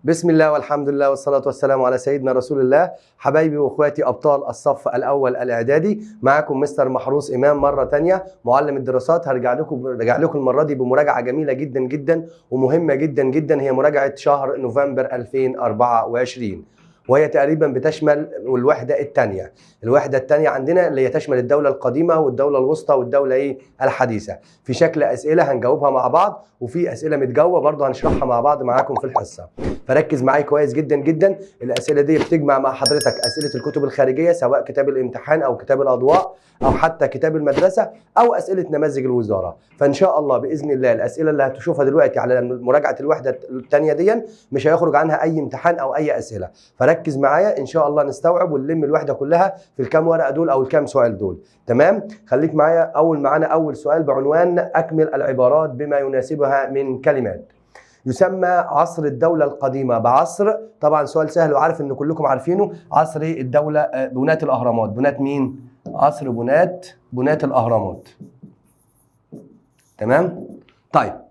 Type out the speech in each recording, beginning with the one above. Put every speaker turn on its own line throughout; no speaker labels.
بسم الله والحمد لله والصلاة والسلام على سيدنا رسول الله. حبايبي واخواتي أبطال الصف الأول الإعدادي، معاكم مستر محروس إمام مرة تانية معلم الدراسات. هرجع لكم المرة دي بمراجعة جميلة جدا جدا ومهمة جدا جدا، هي مراجعة شهر نوفمبر 2024، وهي تقريبا بتشمل الوحدة الثانية. الوحدة الثانية عندنا اللي هي تشمل الدولة القديمة والدولة الوسطى والدولة الحديثة، في شكل أسئلة هنجاوبها مع بعض، وفي أسئلة متجاوبة برضه هنشرحها مع بعض معاكم في الحصة. فركز معايا كويس جدا جدا. الأسئلة دي بتجمع مع حضرتك أسئلة الكتب الخارجية، سواء كتاب الامتحان أو كتاب الأضواء أو حتى كتاب المدرسة أو أسئلة نماذج الوزارة. فإن شاء الله بإذن الله الأسئلة اللي هتشوفها دلوقتي على مراجعة الوحدة الثانية دي مش هيخرج عنها أي امتحان أو أي أسئلة، فركز معايا إن شاء الله نستوعب ونلم الوحدة كلها في الكام ورقة دول أو الكام سؤال دول. تمام؟ خليك معايا. معانا أول سؤال بعنوان أكمل العبارات بما يناسبها من كلمات. يسمى عصر الدولة القديمة بعصر، طبعا سؤال سهل وعارف ان كلكم عارفينه، عصر الدولة بناة الأهرامات. بناة مين؟ عصر بناة الأهرامات. تمام؟ طيب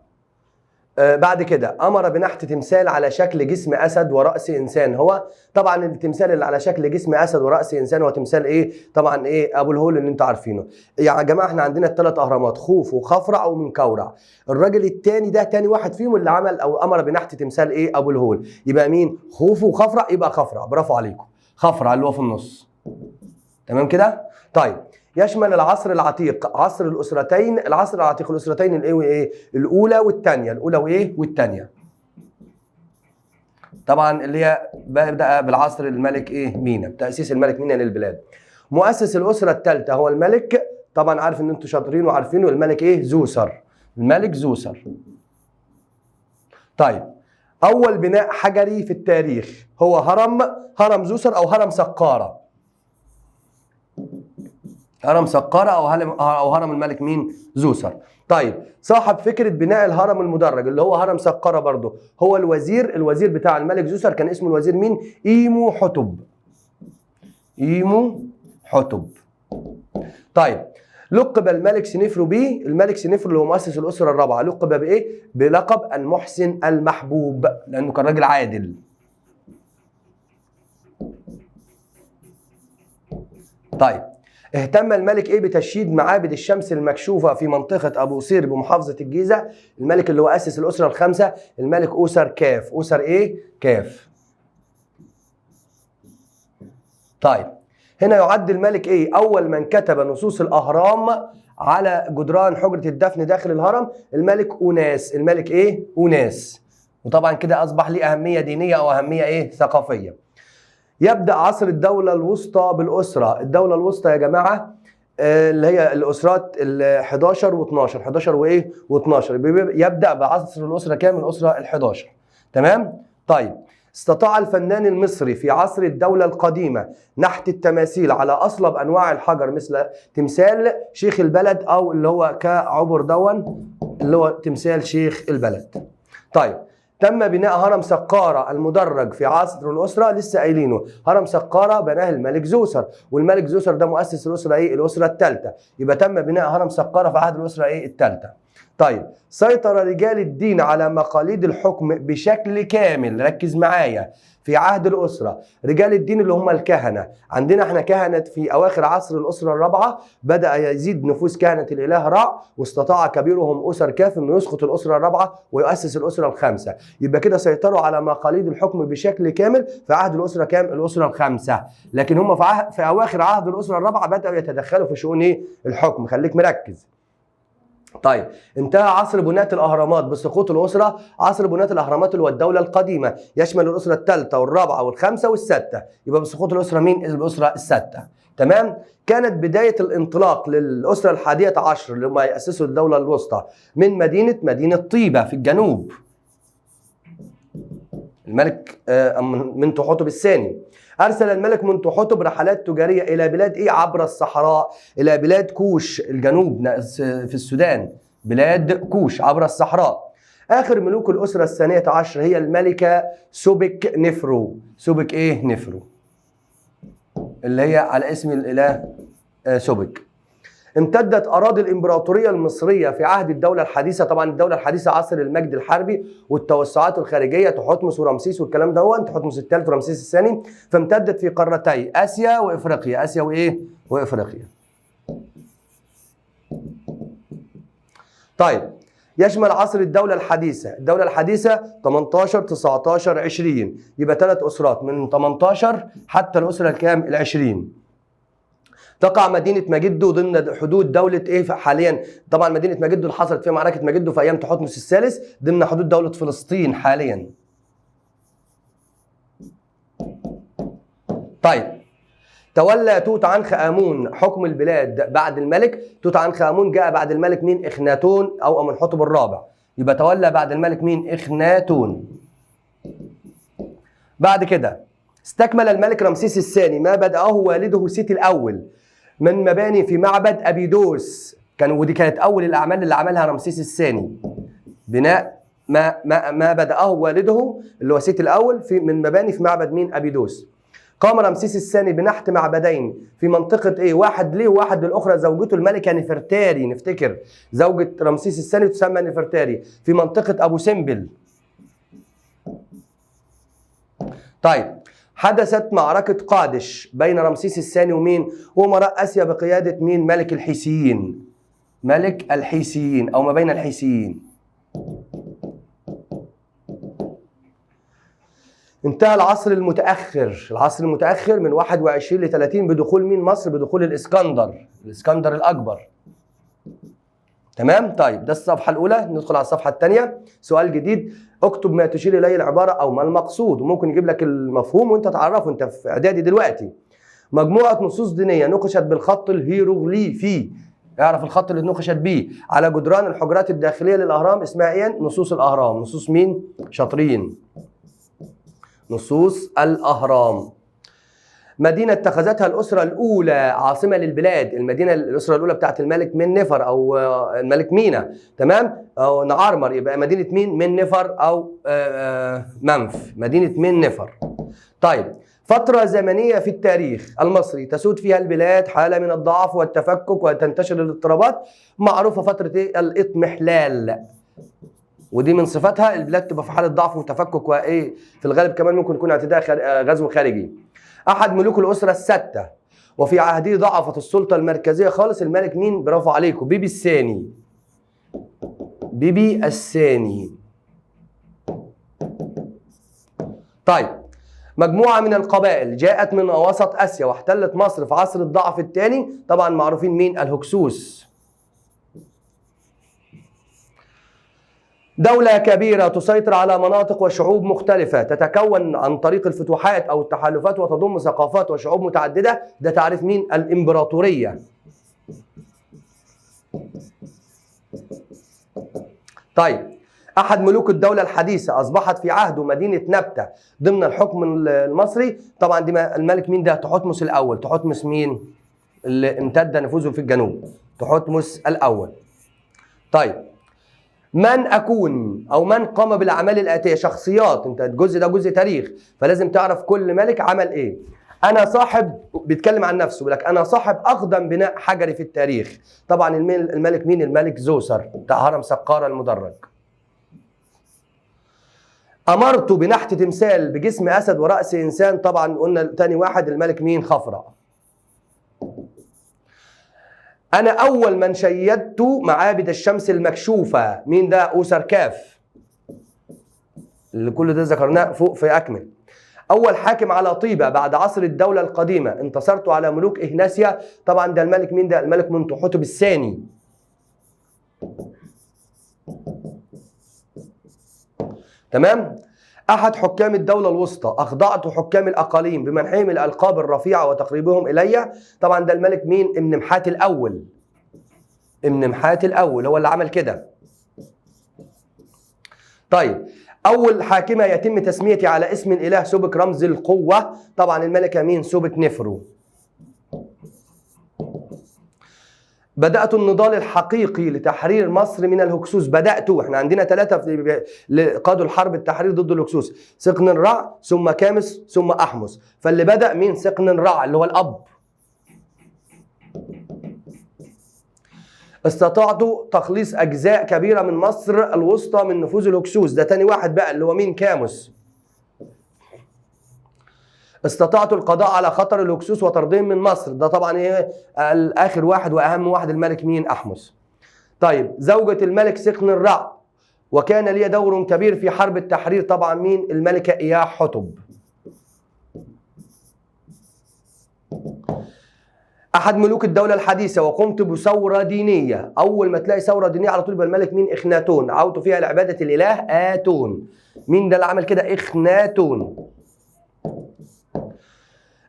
بعد كده أمر بنحت تمثال على شكل جسم أسد ورأس إنسان. هو طبعا التمثال اللي على شكل جسم أسد ورأس إنسان هو تمثال طبعا أبو الهول اللي أنتوا عارفينه. يا جماعة احنا عندنا الثلاث أهرامات، خوف وخفرع ومنكورع. الراجل الثاني ده تاني واحد فيهم اللي عمل أو أمر بنحت تمثال أبو الهول. يبقى مين؟ خوف وخفرع، يبقى خفرع. برافو عليكم، خفرع اللي هو في النص. تمام كده؟ طيب يشمل العصر العتيق عصر الأسرتين. العصر العتيق الأسرتين الأولى والثانية. الأولى والثانية. طبعا اللي هي بدأ بالعصر الملك مينا، تأسيس الملك مينا للبلاد. مؤسس الأسرة الثالثة هو الملك، طبعا عارف ان انتوا شاطرين وعارفينه، الملك زوسر. الملك زوسر. طيب أول بناء حجري في التاريخ هو هرم زوسر أو هرم سقارة. هرم سقارة أو هرم الملك مين؟ زوسر. طيب صاحب فكرة بناء الهرم المدرج اللي هو هرم سقارة برضه هو الوزير بتاع الملك زوسر، كان اسمه الوزير مين؟ إيمو حتب. طيب لقب الملك سنفرو بيه، الملك سنفرو اللي هو مؤسس الأسرة الرابعة، لقب بإيه؟ بلقب المحسن المحبوب، لأنه كان راجل عادل. طيب اهتم الملك بتشييد معابد الشمس المكشوفة في منطقة أبو قصير بمحافظة الجيزة. الملك اللي هو أسس الأسرة الخامسة الملك أوسر كاف. أوسر كاف. طيب هنا يعد الملك أول من كتب نصوص الأهرام على جدران حجرة الدفن داخل الهرم. الملك أوناس. الملك أوناس. وطبعا كده أصبح ليه أهمية دينية أو أهمية ثقافية. يبدأ عصر الدولة الوسطى بالأسرة. الدولة الوسطى يا جماعة اللي هي الأسرات 11 و12. 11 و12 يبدأ بعصر الأسرة كام؟ الأسرة 11. تمام؟ طيب استطاع الفنان المصري في عصر الدولة القديمة نحت التماثيل على أصلب أنواع الحجر، مثل تمثال شيخ البلد أو اللي هو كعبر دون اللي هو تمثال شيخ البلد. طيب تم بناء هرم سقارة المدرج في عصر الأسرة، لسه قايلينه، هرم سقارة بناه الملك زوسر، والملك زوسر ده مؤسس الأسرة الأسرة الثالثة، يبقى تم بناء هرم سقارة في عهد الأسرة الثالثة. طيب سيطر رجال الدين على مقاليد الحكم بشكل كامل، ركز معايا، في عهد الأسرة. رجال الدين اللي هم الكهنة، عندنا احنا كهنة في أواخر عصر الأسرة الرابعة بدأ يزيد نفوذ كهنة الإله رع، واستطاع كبيرهم أسر كاف أنه يسقط الأسرة الرابعة ويؤسس الأسرة الخامسة. يبقى كده سيطروا على مقاليد الحكم بشكل كامل في عهد الأسرة كام؟ الأسرة الخامسة. لكن هم في أواخر عهد الأسرة الرابعة بدأوا يتدخلوا في شؤون الحكم. خليك مركز. طيب انتهى عصر بناة الأهرامات بسقوط الأسرة. عصر بناة الأهرامات اللي هو الدولة القديمة يشمل الأسرة الثالثة والرابعة والخامسة والستة، يبقى بسقوط الأسرة مين؟ الأسرة الستة. تمام؟ كانت بداية الانطلاق للأسرة الحادية عشر اللي هم يأسسوا الدولة الوسطى من مدينة طيبة في الجنوب. الملك منتوحتب الثاني. أرسل الملك منتوحتب رحلات تجارية إلى بلاد عبر الصحراء، إلى بلاد كوش الجنوب في السودان، بلاد كوش عبر الصحراء. آخر ملوك الأسرة الثانية عشر هي الملكة سوبك نفرو. سوبك نفرو اللي هي على اسم الإله سوبك. امتدت أراضي الإمبراطورية المصرية في عهد الدولة الحديثة. طبعا الدولة الحديثة عصر المجد الحربي والتوسعات الخارجية، تحتمس ورمسيس والكلام ده، تحتمس الثالث ورمسيس الثاني. فامتدت في قارتي آسيا وإفريقيا. آسيا وإيه؟ وإفريقيا. طيب، يشمل عصر الدولة الحديثة. الدولة الحديثة 18 19 20، يبقى 3 أسرات من 18 حتى الأسرة الكام؟ ال20. تقع مدينة مجدو ضمن حدود دولة ايه حاليا؟ طبعا مدينة مجدو اللي حصلت فيها معركة مجدو في ايام تحتمس الثالث ضمن حدود دولة فلسطين حاليا. طيب، تولى توت عنخ آمون حكم البلاد بعد الملك. توت عنخ آمون جاء بعد الملك مين؟ إخناتون أو أمنحتب الرابع. يبقى تولى بعد الملك مين؟ إخناتون. بعد كده استكمل الملك رمسيس الثاني ما بدأه والده سيتي الأول من مباني في معبد أبيدوس. ودي كانت أول الأعمال اللي عملها رمسيس الثاني، بناء ما بدأه والده اللي هو سيتي الأول من مباني في معبد مين؟ أبيدوس. قام رمسيس الثاني بنحت معبدين في منطقة ايه؟ واحد ليه وواحد للأخرى. زوجته الملكة نفرتاري، نفتكر زوجة رمسيس الثاني تسمى نفرتاري، في منطقة أبو سمبل. طيب، حدثت معركة قادش بين رمسيس الثاني ومين؟ وأمراء آسيا بقيادة مين؟ ملك الحيثيين. ملك الحيثيين أو ما بين الحيثيين. انتهى العصر المتأخر. العصر المتأخر من 21 ل 30 بدخول مين مصر؟ بدخول الإسكندر الأكبر. تمام؟ طيب، ده الصفحة الأولى. ندخل على الصفحة الثانية. سؤال جديد، اكتب ما تشير إليه العبارة أو ما المقصود، وممكن يجيب لك المفهوم وأنت تعرفه، أنت في إعدادي دلوقتي. مجموعة نصوص دينية نقشت بالخط الهيروغليفي. اعرف الخط اللي اتنقشت بيه على جدران الحجرات الداخلية للأهرام اسمها إيه؟ نصوص الأهرام. نصوص مين؟ شاطرين. نصوص الأهرام. مدينة اتخذتها الأسرة الأولى عاصمة للبلاد. المدينة الأسرة الأولى بتاعت الملك من نفر أو الملك مينا، تمام؟ أو نعرمر، يبقى مدينة مين؟ من نفر أو منف، مدينة من نفر. طيب، فترة زمنية في التاريخ المصري تسود فيها البلاد حالة من الضعف والتفكك وتنتشر الاضطرابات، معروفة فترة إيه؟ الإضمحلال. ودي من صفاتها البلاد تبقى في حاله ضعف وتفكك، وايه في الغالب كمان ممكن يكون اعتداء غزو خارجي. احد ملوك الاسره السته، وفي عهده ضعفت السلطه المركزيه خالص. الملك مين؟ برافو عليكم، بيبي الثاني. بيبي الثاني. طيب، مجموعه من القبائل جاءت من وسط اسيا واحتلت مصر في عصر الضعف الثاني. طبعا معروفين مين؟ الهكسوس. دولة كبيرة تسيطر على مناطق وشعوب مختلفة، تتكون عن طريق الفتوحات أو التحالفات وتضم ثقافات وشعوب متعددة. ده تعريف مين؟ الإمبراطورية. طيب، أحد ملوك الدولة الحديثة أصبحت في عهده مدينة نبتة ضمن الحكم المصري. طبعا دي الملك مين ده؟ تحتمس الأول. تحتمس مين؟ اللي امتد نفوذه في الجنوب، تحتمس الأول. طيب، من أكون أو من قام بالأعمال الآتية؟ شخصيات. أنت الجزء ده جزء تاريخ، فلازم تعرف كل ملك عمل إيه. أنا صاحب، بيتكلم عن نفسه، بيقول لك أنا صاحب أقدم بناء حجري في التاريخ. طبعا الملك مين؟ الملك زوسر بتاع هرم سقارة المدرج. أمرت بنحت تمثال بجسم أسد ورأس إنسان. طبعا قلنا تاني واحد الملك مين؟ خفرع. أنا أول من شيدت معابد الشمس المكشوفة. مين ده؟ أوسركاف، اللي كل ده ذكرناه فوق في أكمل. أول حاكم على طيبة بعد عصر الدولة القديمة. انتصرت على ملوك إهناسيا. طبعا ده الملك مين ده؟ الملك منتحتب الثاني. تمام؟ أحد حكام الدولة الوسطى، أخضعت حكام الأقاليم بمنحهم الألقاب الرفيعة وتقريبهم إلي. طبعا ده الملك مين؟ امنمحات الأول. امنمحات الأول هو اللي عمل كده. طيب، أول حاكمة يتم تسميتي على اسم الإله سوبك رمز القوة. طبعا الملكة مين؟ سوبك نفرو. بدأت النضال الحقيقي لتحرير مصر من الهكسوس. احنا عندنا 3 قادوا الحرب التحرير ضد الهكسوس، سقن الرع ثم كامس ثم أحمس. فاللي بدأ مين؟ سقن الرع اللي هو الأب. استطاعوا تخليص أجزاء كبيرة من مصر الوسطى من نفوذ الهكسوس. ده تاني واحد بقى اللي هو مين؟ كاموس. استطاعوا القضاء على خطر الهكسوس وطردهم من مصر. ده طبعا ايه آخر واحد وأهم واحد الملك مين؟ أحمس. طيب زوجة الملك سخن الرع وكان لي دور كبير في حرب التحرير، طبعا مين؟ الملكة إياه حتب. أحد ملوك الدولة الحديثة وقمت بثورة دينية. أول ما تلاقي ثورة دينية على طول يبقى الملك مين؟ إخناتون. عودت فيها لعبادة الإله آتون. مين ده اللي عمل كده؟ إخناتون.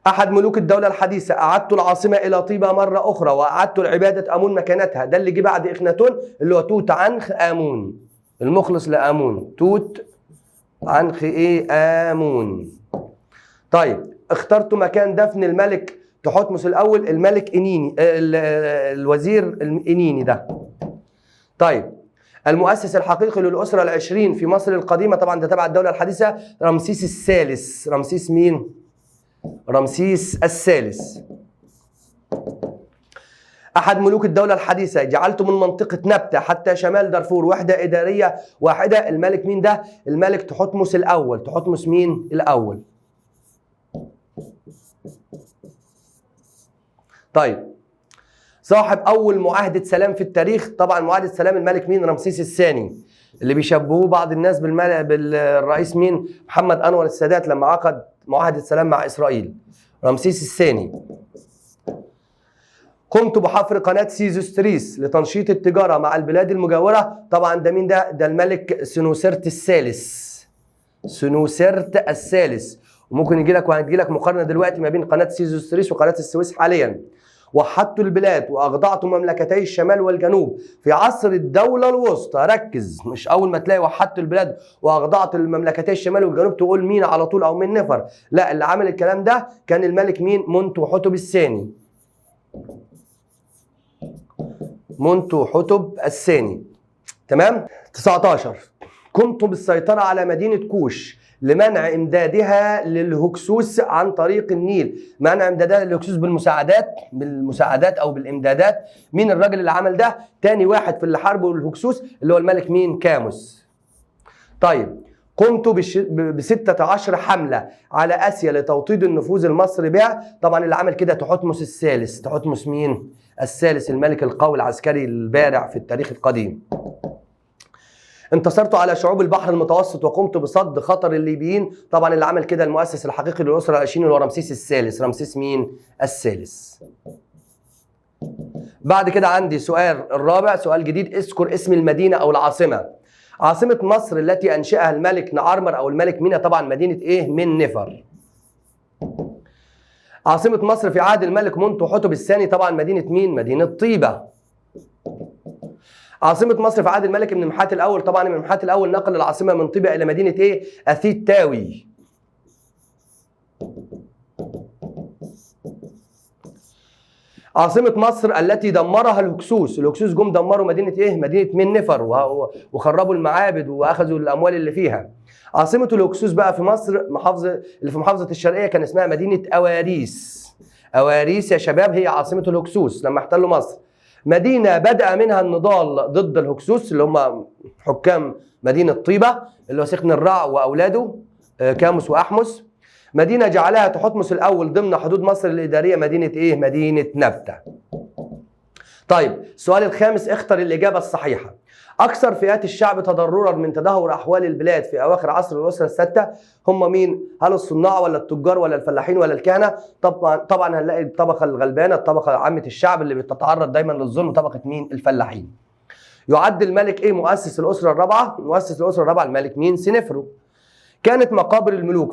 أحد ملوك الدولة الحديثة أعدت العاصمة إلى طيبة مرة أخرى وأعدت العبادة آمون مكانتها. ده اللي جه بعد إخناتون اللي هو توت عنخ آمون، المخلص لآمون، توت عنخ إيه؟ آمون. طيب اخترت مكان دفن الملك تحتمس الأول الملك إنيني، الوزير الإنيني ده. طيب المؤسس الحقيقي للأسرة العشرين في مصر القديمة، طبعا ده تبع الدولة الحديثة، رمسيس الثالث. رمسيس مين؟ رمسيس الثالث. أحد ملوك الدولة الحديثة جعلت من منطقة نبتة حتى شمال دارفور وحدة إدارية واحدة. الملك مين ده؟ الملك تحتمس الأول. تحتمس مين؟ الأول. طيب صاحب أول معاهدة سلام في التاريخ، طبعا معاهدة سلام الملك مين؟ رمسيس الثاني، اللي بيشبهوه بعض الناس بالرئيس مين؟ محمد أنور السادات لما عقد معاهدة سلام مع إسرائيل. رمسيس الثاني. قمت بحفر قناة سيزوستريس لتنشيط التجارة مع البلاد المجاورة. طبعا ده مين ده؟ ده الملك سنوسرت الثالث. سنوسرت الثالث. وممكن يجي لك وهتجي لك مقارنة دلوقتي ما بين قناة سيزوستريس وقناة السويس حاليا. وحدت البلاد وأخضعت مملكتي الشمال والجنوب في عصر الدولة الوسطى. ركز، مش أول ما تلاقي وحدت البلاد وأخضعت المملكتي الشمال والجنوب تقول مين على طول أو من نفر. لا، اللي عمل الكلام ده كان الملك مين؟ منتوحتب الثاني. منتوحتب الثاني. تمام؟ 19 قمت بالسيطرة على مدينة كوش لمنع امدادها للهكسوس عن طريق النيل. منع امدادها للهكسوس بالمساعدات او بالامدادات. مين الراجل اللي عمل ده؟ تاني واحد في اللي حاربه الهكسوس اللي هو الملك مين؟ كاموس. طيب قمت ب16 حملة على اسيا لتوطيد النفوذ المصري بها. طبعا اللي عمل كده تحتمس الثالث. تحتمس مين؟ الثالث، الملك القوي العسكري البارع في التاريخ القديم. انتصرت على شعوب البحر المتوسط وقمت بصد خطر الليبيين. طبعا اللي عمل كده المؤسس الحقيقي للأسرة العشرين اللي هو رمسيس الثالث. رمسيس مين؟ الثالث. بعد كده عندي سؤال الرابع، سؤال جديد. اذكر اسم المدينة أو العاصمة. عاصمة مصر التي أنشأها الملك نعرمر أو الملك مينا، طبعا مدينة إيه؟ من نفر. عاصمة مصر في عهد الملك منتوحتب الثاني، طبعا مدينة مين؟ مدينة طيبة. عاصمة مصر في عهد الملك ابن محات الأول، طبعا ابن محات الأول نقل العاصمة من طيبة إلى مدينة إيه؟ أثيت تاوي. عاصمة مصر التي دمرها الهكسوس. الهكسوس جم دمروا مدينة إيه؟ مدينة من نفر وخربوا المعابد وأخذوا الأموال اللي فيها. عاصمة الهكسوس بقى في مصر اللي في محافظة الشرقية كان اسمها مدينة أواريس. أواريس يا شباب هي عاصمة الهكسوس لما احتلوا مصر. مدينة بدأ منها النضال ضد الهكسوس اللي هم حكام مدينة طيبة اللي هو سخن الرع وأولاده كاموس وأحمس. مدينة جعلها تحتمس الأول ضمن حدود مصر الإدارية مدينة إيه؟ مدينة نبتة. طيب السؤال الخامس، اختر الإجابة الصحيحة. أكثر فئات الشعب تضررا من تدهور أحوال البلاد في أواخر عصر الأسرة الستة هم مين؟ هل الصناع ولا التجار ولا الفلاحين ولا الكهنة؟ طبعا هنلاقي الطبقة الغلبانة، الطبقة عامة الشعب اللي بتتعرض دايما للظلم، طبقة مين؟ الفلاحين. يعد الملك إيه مؤسس الأسرة الرابعة؟ مؤسس الأسرة الرابعة الملك مين؟ سنفرو. كانت مقابر الملوك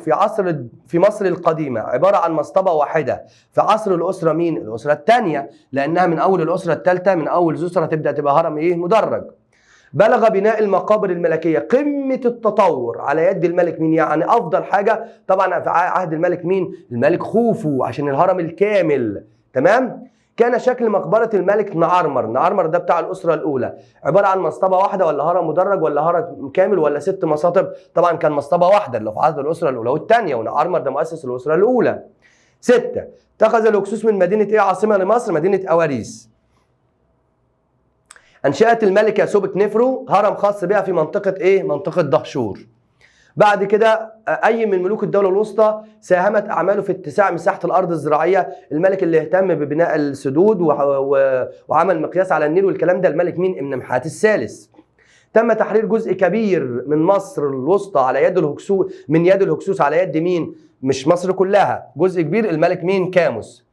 في مصر القديمة عبارة عن مصطبة واحدة. في عصر الأسرة مين؟ الأسرة الثانية، لأنها من أول الأسرة الثالثة، من أول زوسرة تبدأ تبقى هرم إيه؟ مدرج. بلغ بناء المقابر الملكية قمة التطور على يد الملك مين؟ يعني أفضل حاجة طبعا في عهد الملك مين؟ الملك خوفو، عشان الهرم الكامل. تمام؟ كان شكل مقبرة الملك نعرمر ده بتاع الأسرة الأولى عبارة عن مصطبة واحدة ولا هرم مدرج ولا هرم كامل ولا 6 مصاطب؟ طبعا كان مصطبة واحدة اللي في عهد الأسرة الأولى والثانية، ونعرمر ده مؤسس الأسرة الأولى. 6. اتخذ الهكسوس من مدينة إيه عاصمة لمصر؟ مدينة أواريس. انشأت الملكة سوبك نفرو هرم خاص بها في منطقة ايه؟ منطقة دهشور. بعد كده اي من ملوك الدولة الوسطى ساهمت اعماله في اتساع مساحة الارض الزراعية؟ الملك اللي اهتم ببناء السدود وعمل مقياس على النيل والكلام ده الملك مين؟ امنمحات الثالث. تم تحرير جزء كبير من مصر الوسطى على يد الهكسوس، من يد الهكسوس على يد مين؟ مش مصر كلها، جزء كبير الملك مين؟ كاموس.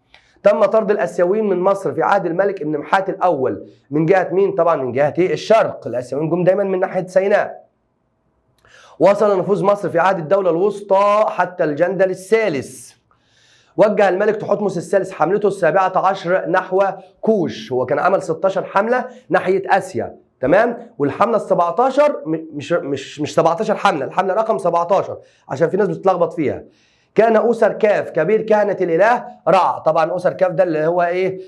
تم طرد الاسيويين من مصر في عهد الملك امنمحات الاول من جهه مين؟ طبعا من جهه ايه؟ الشرق، الاسيويين جم دايما من ناحيه سيناء. وصل نفوذ مصر في عهد الدوله الوسطى حتى الجندل الثالث. وجه الملك تحتمس الثالث حملته السابعة عشر نحو كوش، هو كان عمل 16 حمله ناحيه اسيا، تمام؟ والحمله ال 17 مش 17 حمله، الحمله رقم 17 عشان في ناس بتتلخبط فيها. كان أوسر كاف كبير كهنة الإله رع، طبعا أوسر كاف ده اللي هو إيه؟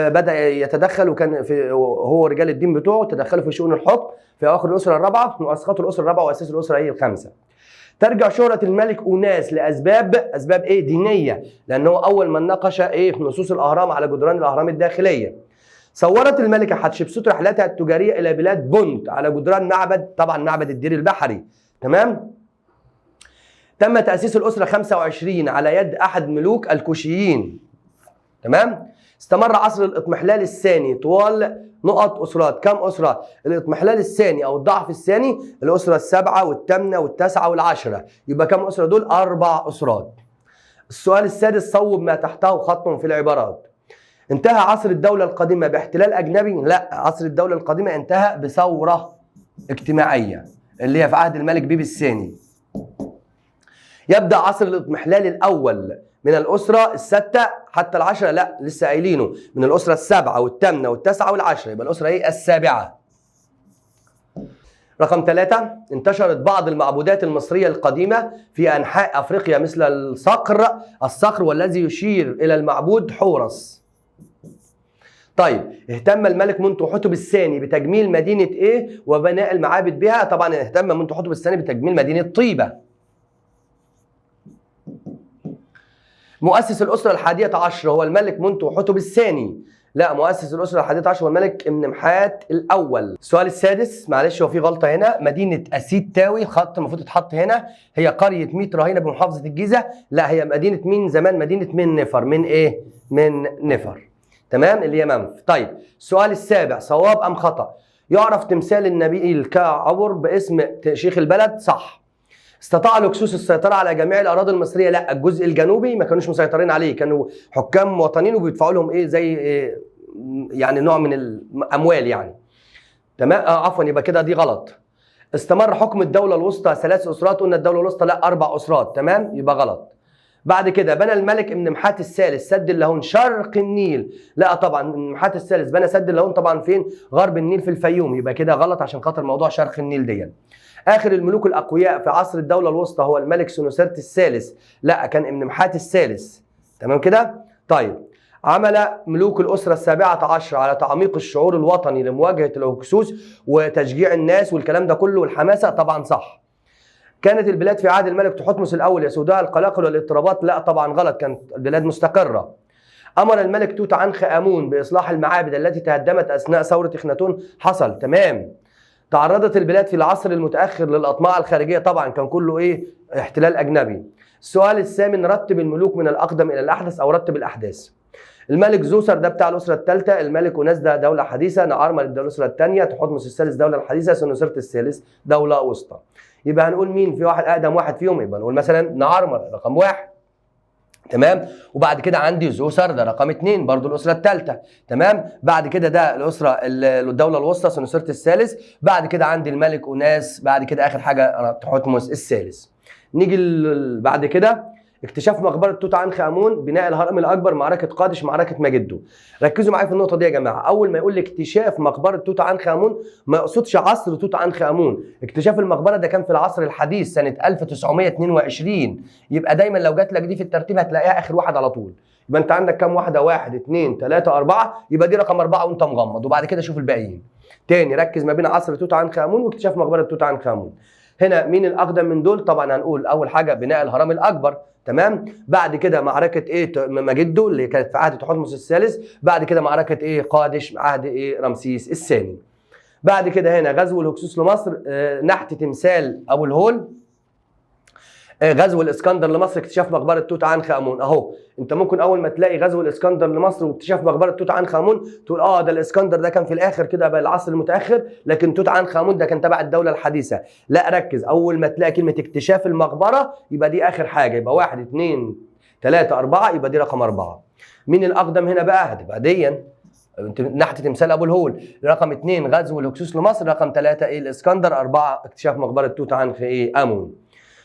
بدأ يتدخل، وكان في هو رجال الدين بتوعه تدخلوا في شؤون الحكم في أواخر الأسرة الرابعة، وأسقطوا الأسرة الرابعة وأسسوا الأسرة إيه؟ الخامسة. ترجع شهرة الملك أوناس لأسباب إيه؟ دينية، لأنه أول من ناقش إيه؟ في نصوص الأهرام على جدران الأهرام الداخلية. صورت الملكة حتشبسوت رحلاتها التجارية إلى بلاد بونت على جدران معبد، طبعا معبد الدير البحري، تمام؟ تم تأسيس الأسرة 25 على يد أحد ملوك الكوشيين، تمام؟ استمر عصر الإضمحلال الثاني طوال نقط أسرات. كم أسرة؟ الإضمحلال الثاني أو الضعف الثاني الأسرة السبعة والثامنة والتاسعة والعشرة، يبقى كم أسرة دول؟ 4 أسرات. السؤال السادس، صوب ما تحته خط في العبارات. انتهى عصر الدولة القديمة باحتلال أجنبي؟ لا، عصر الدولة القديمة انتهى بثورة اجتماعية اللي هي في عهد الملك بيبي الثاني. يبدأ عصر الاضمحلال الأول من الأسرة الستة حتى العشرة، لا لسه قايلينه من الأسرة السبعة والثامنة والتاسعة والعشرة، يبقى الأسرة إيه؟ السابعة. رقم 3، انتشرت بعض المعبودات المصرية القديمة في أنحاء أفريقيا مثل الصقر والذي يشير إلى المعبود حورس. طيب، اهتم الملك منتوحتب الثاني بتجميل مدينة إيه وبناء المعابد بها؟ طبعا اهتم منتوحتب الثاني بتجميل مدينة طيبة. مؤسس الأسرة الحادية عشر هو الملك منتوحتب الثاني؟ لا، مؤسس الأسرة الحادية عشر هو الملك امنمحات الأول. السؤال السادس، معلش هو في غلطة هنا، مدينة أسيد تاوي خط المفروض يتحط هنا، هي قرية ميت رهينة بمحافظة الجيزة، لا هي مدينة مين زمان؟ مدينة من نفر. من إيه؟ من نفر، تمام؟ اللي هي منف. طيب، السؤال السابع، صواب أم خطأ؟ يعرف تمثال النبيل كعبر باسم شيخ البلد؟ صح. استطاع الهكسوس السيطرة على جميع الأراضي المصرية؟ لا، الجزء الجنوبي ما كانوش مسيطرين عليه، كانوا حكام وطنيين وبيدفعوا لهم إيه؟ زي إيه؟ يعني نوع من الأموال يعني، تمام؟ عفوا، يبقى كده دي غلط. استمر حكم الدولة الوسطى 3 أسرات، قلنا الدولة الوسطى لا 4 أسرات، تمام؟ يبقى غلط. بعد كده بنى الملك امنمحات الثالث سد اللاهون شرق النيل؟ لا طبعا، امنمحات الثالث بنى سد اللاهون طبعا فين؟ غرب النيل في الفيوم، يبقى كده غلط عشان خاطر موضوع شرق النيل دي. آخر الملوك الأقوياء في عصر الدولة الوسطى هو الملك سنوسرت الثالث؟ لا، كان امنمحات الثالث، تمام كده؟ طيب، عمل ملوك الأسرة السابعة عشر على تعميق الشعور الوطني لمواجهة الهكسوس وتشجيع الناس والكلام ده كله والحماسة؟ طبعا صح. كانت البلاد في عهد الملك تحتمس الأول يسودها القلاقل والاضطرابات؟ لا طبعا غلط، كانت البلاد مستقرة. أمر الملك توت عنخ آمون بإصلاح المعابد التي تهدمت أثناء ثورة إخناتون؟ حصل، تمام. تعرضت البلاد في العصر المتأخر للأطماع الخارجية؟ طبعا كان كله إيه؟ احتلال أجنبي. السؤال الثامن، رتب الملوك من الأقدم إلى الأحدث أو رتب الأحداث. الملك زوسر ده بتاع الأسرة الثالثة، الملك أوناس ده دولة حديثة، نعرمر ده الأسرة الثانية، تحتمس الثالث دولة الحديثة، سنوسرت الثالث دولة وسطى. يبقى هنقول مين في واحد أقدم واحد فيهم؟ يبقى نقول مثلا نعرمر رقم 1، تمام؟ وبعد كده عندي زوسر ده رقم 2 برضو الأسرة الثالثة، تمام؟ بعد كده ده الدولة الوسطى سنوسرت الثالث، بعد كده عندي الملك أوناس، بعد كده آخر حاجة تحتمس الثالث. نيجي بعد كده اكتشاف مقبرة توت عنخ آمون، بناء الهرم الأكبر، معركة قادش، معركة مجدو. ركزوا معايا في النقطة دي يا جماعة، أول ما يقول لي اكتشاف مقبرة توت عنخ آمون ما يقصدش عصر توت عنخ آمون، اكتشاف المقبرة ده كان في العصر الحديث سنة 1922، يبقى دايما لو جات لك دي في الترتيب هتلاقيها آخر واحد على طول. يبقى أنت عندك كام واحدة؟ 1 2 3 4، يبقى دي رقم 4 وأنت مغمض، وبعد كده شوف الباقيين. تاني ركز ما بين عصر توت عنخ آمون واكتشاف مقبرة توت عنخ آمون. هنا مين الأقدم من دول؟ طبعا هنقول أول حاجة بناء الهرم الأكبر، تمام؟ بعد كده معركة ايه؟ مجدو اللي كانت في عهد تحتمس الثالث، بعد كده معركة ايه؟ قادش عهد ايه؟ رمسيس الثاني. بعد كده هنا غزو الهكسوس لمصر، نحت تمثال ابو الهول. غزو الاسكندر لمصر، اكتشاف مقبره توت عنخ امون. اهو انت ممكن اول ما تلاقي غزو الاسكندر لمصر واكتشاف مقبره توت عنخ امون تقول ده الاسكندر ده كان في الاخر كده بقى العصر المتاخر، لكن توت عنخ امون ده كان تبع الدوله الحديثه. لا ركز، اول ما تلاقي كلمه اكتشاف المقبره يبقى دي اخر حاجه، يبقى 1 2 3 4 يبقى دي رقم 4. مين الاقدم هنا بقى؟ هتبقى ديا نحت تمثال ابو الهول. رقم 2 غزو الهكسوس لمصر. رقم 3 الاسكندر. 4 اكتشاف مقبره توت عنخ امون.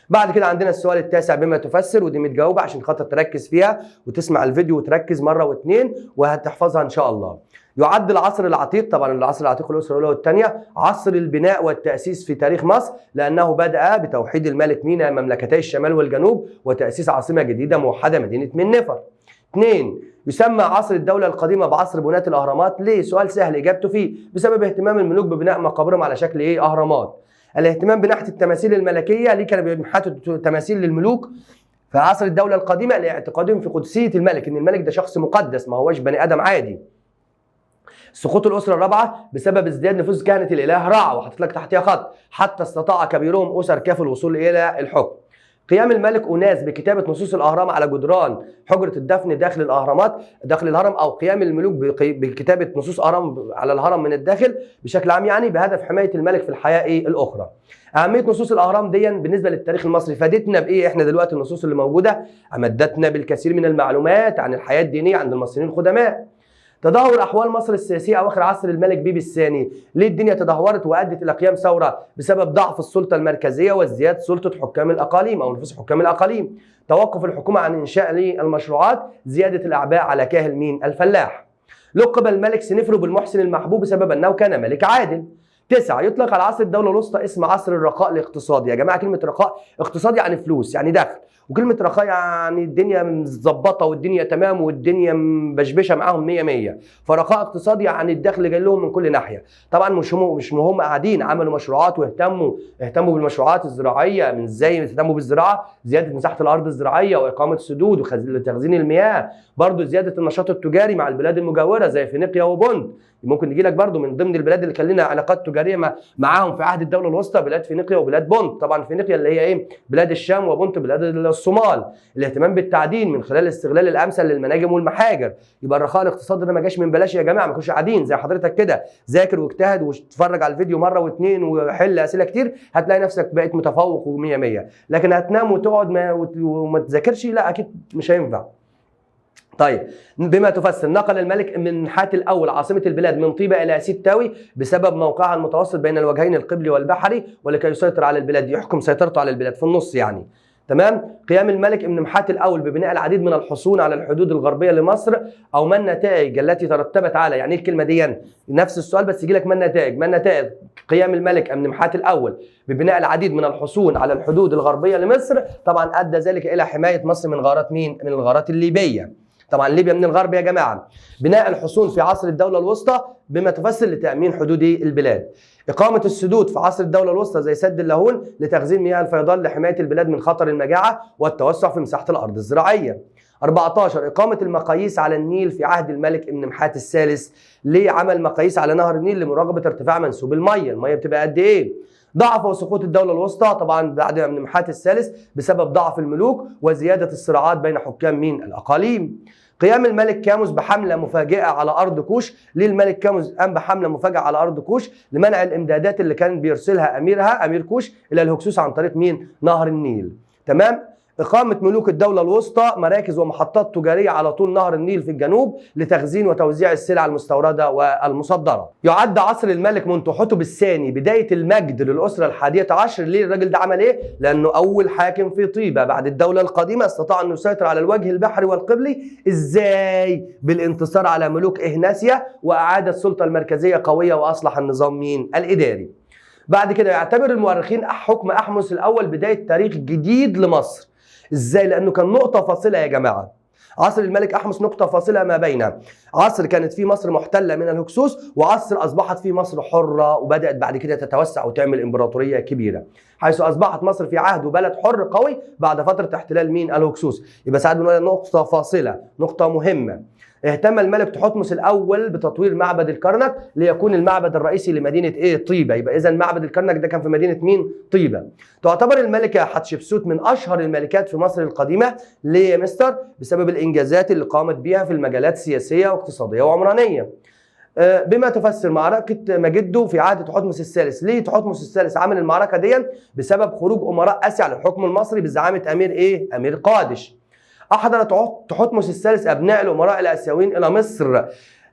بعد كده عندنا السؤال التاسع بما تفسر، ودي متجاوبه عشان خاطر تركز فيها وتسمع الفيديو وتركز مره واثنين وهتحفظها ان شاء الله. يعد العصر العتيق، طبعا العصر العتيق الاسره الاولى والثانيه، عصر البناء والتاسيس في تاريخ مصر، لانه بدا بتوحيد الملك مينا مملكتي الشمال والجنوب وتاسيس عاصمه جديده موحده مدينه منفر. 2 يسمى عصر الدولة القديمة بعصر بناة الأهرامات. ليه؟ سؤال سهل إجابته فيه، بسبب اهتمام الملوك ببناء مقابرهم على شكل أهرامات. الاهتمام بناحية التماثيل الملكية، ليه كانوا بينحتوا تماثيل للملوك في عصر الدولة القديمة؟ لاعتقادهم في قدسية الملك، إن الملك ده شخص مقدس ما هوش بني آدم عادي. سقوط الأسرة الرابعة بسبب ازدياد نفوذ كهنة الإله رع، وحطيت لك تحتها خط، حتى استطاع كبيرهم أسر كاف الوصول إلى الحكم. قيام الملك أوناس بكتابة نصوص الأهرام على جدران حجرة الدفن داخل الأهرامات، داخل الهرم، أو قيام الملوك بكتابة نصوص أهرام على الهرم من الداخل بشكل عام، يعني بهدف حماية الملك في الحياة الأخرى. أهمية نصوص الأهرام دي بالنسبة للتاريخ المصري فادتنا بإيه؟ إحنا دلوقتي النصوص اللي موجودة أمدتنا بالكثير من المعلومات عن الحياة الدينية عند المصريين القدماء. تدهور احوال مصر السياسيه اواخر عصر الملك بيبي الثاني. ليه الدنيا تدهورت وادت الى قيام ثوره؟ بسبب ضعف السلطه المركزيه وازدياد سلطه حكام الاقاليم او نفوذ حكام الاقاليم. توقف الحكومه عن انشاء المشروعات، زياده الاعباء على كاهل مين؟ الفلاح. لقب الملك سنفرو بالمحسن المحبوب بسبب انه كان ملك عادل. 9 يطلق على عصر الدوله الوسطى اسم عصر الرخاء الاقتصادي. يا جماعه كلمه رخاء، اقتصاد يعني فلوس يعني دخل، وكلمه رخاء يعني الدنيا مظبطه والدنيا تمام والدنيا مبشبشه معاهم 100 فرخاء اقتصادي يعني الدخل جاي لهم من كل ناحيه. طبعا مش هم قاعدين، عملوا مشروعات واهتموا بالمشروعات الزراعيه. من ازاي يهتموا بالزراعه؟ زياده مساحه الارض الزراعيه واقامه سدود وتخزين المياه، برضو زياده النشاط التجاري مع البلاد المجاوره زي فينيقيا وبونت. ممكن نجي لك برضو من ضمن البلاد اللي كان لنا علاقات تجاريه معاهم في عهد الدوله الوسطى بلاد فينيقيا وبلاد بونت. طبعا فينيقيا اللي هي بلاد الشام، وبونت بلاد الصومال. الاهتمام بالتعدين من خلال الاستغلال الامثل للمناجم والمحاجر. يبقى الرخاء الاقتصادي ده ما جاش من بلاش يا جماعه، ما كنتش قاعدين زي حضرتك كده ذاكر واجتهد واتفرج على الفيديو مره واثنين وحل اسئله كتير هتلاقي نفسك بقيت متفوق و100. لكن هتنام وتقعد وما تذاكرش، لا اكيد مش هينفع. طيب بما تفسر، نقل الملك من حات الاول عاصمه البلاد من طيبه الى سيتاوي بسبب موقعها المتوسط بين الوجهين القبلي والبحري، ولكي يسيطر على البلاد، يحكم سيطرته على البلاد في النص يعني. تمام. قيام الملك ابن محات الاول ببناء العديد من الحصون على الحدود الغربيه لمصر، او ما النتائج التي ترتبت على، يعني ايه الكلمه دي؟ نفس السؤال بس يجي لك ما النتائج. ما النتائج قيام الملك ابن محات الاول ببناء العديد من الحصون على الحدود الغربيه لمصر، طبعا ادى ذلك الى حمايه مصر من غارات مين؟ من الغارات الليبيه. طبعا ليبيا من الغرب يا جماعه. بناء الحصون في عصر الدوله الوسطى بما تفسر لتامين حدود البلاد. اقامه السدود في عصر الدوله الوسطى زي سد اللاهون لتخزين مياه الفيضان لحمايه البلاد من خطر المجاعه والتوسع في مساحه الارض الزراعيه. 14 اقامه المقاييس على النيل في عهد الملك ابن محات الثالث. ليه عمل مقاييس على نهر النيل؟ لمراقبه ارتفاع منسوب الميه بتبقى قد ايه؟ ضعف وسقوط الدولة الوسطى طبعا بعد ابن محات الثالث بسبب ضعف الملوك وزيادة الصراعات بين حكام مين؟ الأقاليم. قيام الملك كاموس بحملة مفاجئة على أرض كوش. ليه الملك كاموس قام بحملة مفاجئة على أرض كوش؟ لمنع الإمدادات اللي كان بيرسلها أمير كوش إلى الهكسوس عن طريق مين؟ نهر النيل. تمام؟ إقامة ملوك الدولة الوسطى مراكز ومحطات تجارية على طول نهر النيل في الجنوب لتخزين وتوزيع السلع المستوردة والمصدرة. يعد عصر الملك منتحتب الثاني بداية المجد للأسرة الحادية عشر. ليه الراجل ده عمل إيه؟ لأنه أول حاكم في طيبة بعد الدولة القديمة استطاع أن يسيطر على الوجه البحري والقبلي. إزاي؟ بالانتصار على ملوك إهناسيا وأعاد السلطة المركزية قوية وأصلح النظام مين؟ الإداري. بعد كده يعتبر المؤرخين حكم أحمس الأول بداية تاريخ جديد لمصر. ازاي؟ لانه كان نقطه فاصله يا جماعه. عصر الملك احمس نقطه فاصله ما بين عصر كانت فيه مصر محتله من الهكسوس وعصر اصبحت فيه مصر حره وبدات بعد كده تتوسع وتعمل امبراطوريه كبيره، حيث اصبحت مصر في عهد وبلد حر قوي بعد فتره احتلال مين؟ الهكسوس. يبقى ساعات بنقول نقطه فاصله، نقطه مهمه. اهتم الملك تحتمس الاول بتطوير معبد الكرنك ليكون المعبد الرئيسي لمدينه ايه؟ طيبه. يبقى اذا معبد الكرنك ده كان في مدينه مين؟ طيبه. تعتبر الملكه حتشبسوت من اشهر الملكات في مصر القديمه. ليه يا مستر؟ بسبب الانجازات اللي قامت بيها في المجالات السياسيه واقتصاديه وعمرانيه. بما تفسر معركة مجده في عهد تحتمس الثالث. ليه تحتمس الثالث عمل المعركة دي؟ بسبب خروج أمراء آسيا على الحكم المصري بزعامة أمير إيه؟ أمير قادش. أحضر تحتمس الثالث أبناء الأمراء الآسيويين إلى مصر.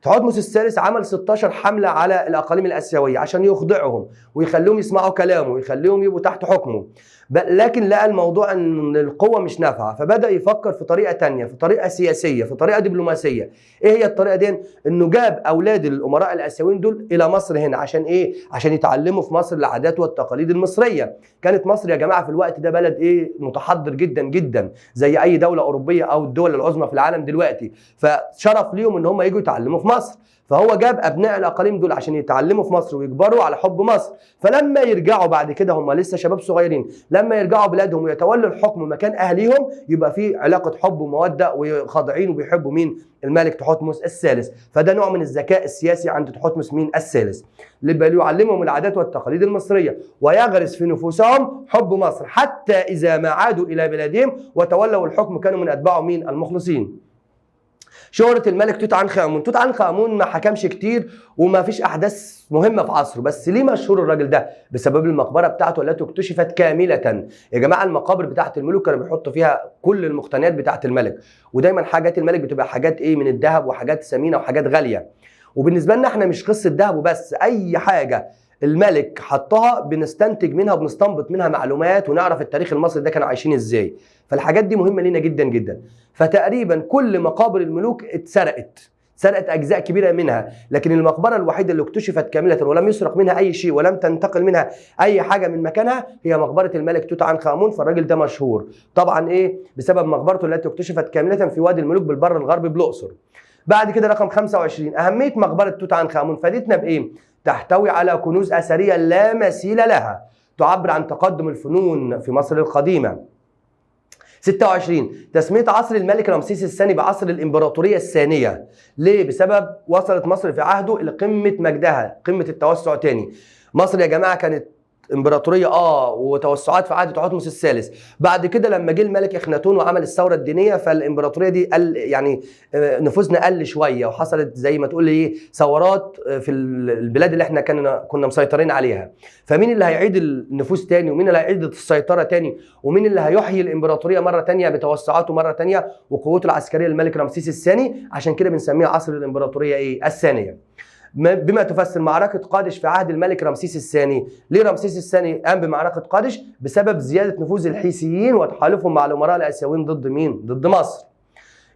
تحتمس الثالث عمل 16 حملة على الأقاليم الآسيوية عشان يخضعهم ويخليهم يسمعوا كلامه ويخليهم يبقوا تحت حكمه. لكن لقى الموضوع ان القوه مش نافعه، فبدا يفكر في طريقه تانية، في طريقه سياسيه، في طريقه دبلوماسيه. ايه هي الطريقه دي؟ انه جاب اولاد الامراء الاسيويين دول الى مصر هنا. عشان ايه؟ عشان يتعلموا في مصر العادات والتقاليد المصريه. كانت مصر يا جماعه في الوقت ده بلد ايه؟ متحضر جدا جدا زي اي دوله اوروبيه او الدول العظمى في العالم دلوقتي. فشرف ليهم ان هم يجوا يتعلموا في مصر. فهو جاب ابناء الاقاليم دول عشان يتعلموا في مصر ويكبروا على حب مصر. فلما يرجعوا بعد كده هم لسه شباب صغيرين، لما يرجعوا بلادهم ويتولوا الحكم مكان اهليهم يبقى في علاقه حب وموده وخاضعين وبيحبوا مين؟ الملك تحتمس الثالث. فده نوع من الذكاء السياسي عند تحتمس مين؟ الثالث. اللي يعلمهم العادات والتقاليد المصريه ويغرس في نفوسهم حب مصر حتى اذا ما عادوا الى بلادهم وتولوا الحكم كانوا من اتباعه مين؟ المخلصين. شهرة الملك توت عنخ آمون. توت عنخ آمون ما حكمش كتير وما فيش أحداث مهمة في عصره، بس ليه مشهور الراجل ده؟ بسبب المقبرة بتاعته التي اكتشفت كاملة. يا جماعة المقابر بتاعت الملوك كانوا بيحطوا فيها كل المقتنيات بتاعت الملك، ودايما حاجات الملك بتبقى حاجات إيه؟ من الذهب وحاجات ثمينة وحاجات غالية. وبالنسبة لنا احنا مش قصة ذهب وبس، أي حاجة الملك حطها بنستنتج منها وبنستنبط منها معلومات ونعرف التاريخ المصري ده كانوا عايشين ازاي. فالحاجات دي مهمه لينا جدا جدا. فتقريبا كل مقابر الملوك اتسرقت اجزاء كبيره منها، لكن المقبره الوحيده اللي اكتشفت كامله ولم يسرق منها اي شيء ولم تنتقل منها اي حاجه من مكانها هي مقبره الملك توت عنخ امون. فالراجل ده مشهور طبعا ايه؟ بسبب مقبرته التي اكتشفت كامله في وادي الملوك بالبر الغربي بالاقصر. بعد كده رقم 25 اهميه مقبره توت عنخ امون فادتنا بايه؟ تحتوي على كنوز اثريه لا مثيل لها تعبر عن تقدم الفنون في مصر القديمه. 26 تسميه عصر الملك رمسيس الثاني بعصر الامبراطوريه الثانيه. ليه؟ بسبب وصلت مصر في عهده الى قمه مجدها، قمه التوسع تاني. مصر يا جماعه كانت امبراطوريه وتوسعات في عهد تحتمس الثالث. بعد كده لما جه الملك اخناتون وعمل الثوره الدينيه فالامبراطوريه دي قل يعني نفوذنا قل شويه، وحصلت زي ما تقول ايه؟ ثورات في البلاد اللي احنا كنا مسيطرين عليها. فمين اللي هيعيد النفوذ تاني؟ ومين اللي هيعيد السيطره تاني؟ ومين اللي هيحيي الامبراطوريه مره تانيه بتوسعاته مره تانيه وقوته العسكريه للملك رمسيس الثاني؟ عشان كده بنسميها عصر الامبراطوريه ايه؟ الثانيه. بما تفسر معركة قادش في عهد الملك رمسيس الثاني. ليه رمسيس الثاني قام بمعركة قادش؟ بسبب زيادة نفوذ الحيثيين وتحالفهم مع الأمراء الآسيويين ضد مين؟ ضد مصر.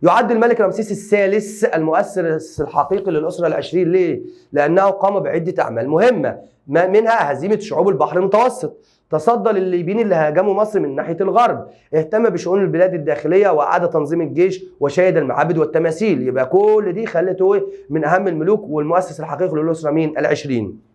يعد الملك رمسيس الثالث المؤسس الحقيقي للأسرة العشرين. ليه؟ لأنه قام بعدة أعمال مهمة منها هزيمة شعوب البحر المتوسط، تصدى للليبيين اللي هاجموا مصر من ناحيه الغرب، اهتم بشؤون البلاد الداخليه واعاد تنظيم الجيش وشيد المعابد والتماثيل. يبقى كل دي خلته من اهم الملوك والمؤسس الحقيقي للاسره مين؟ العشرين.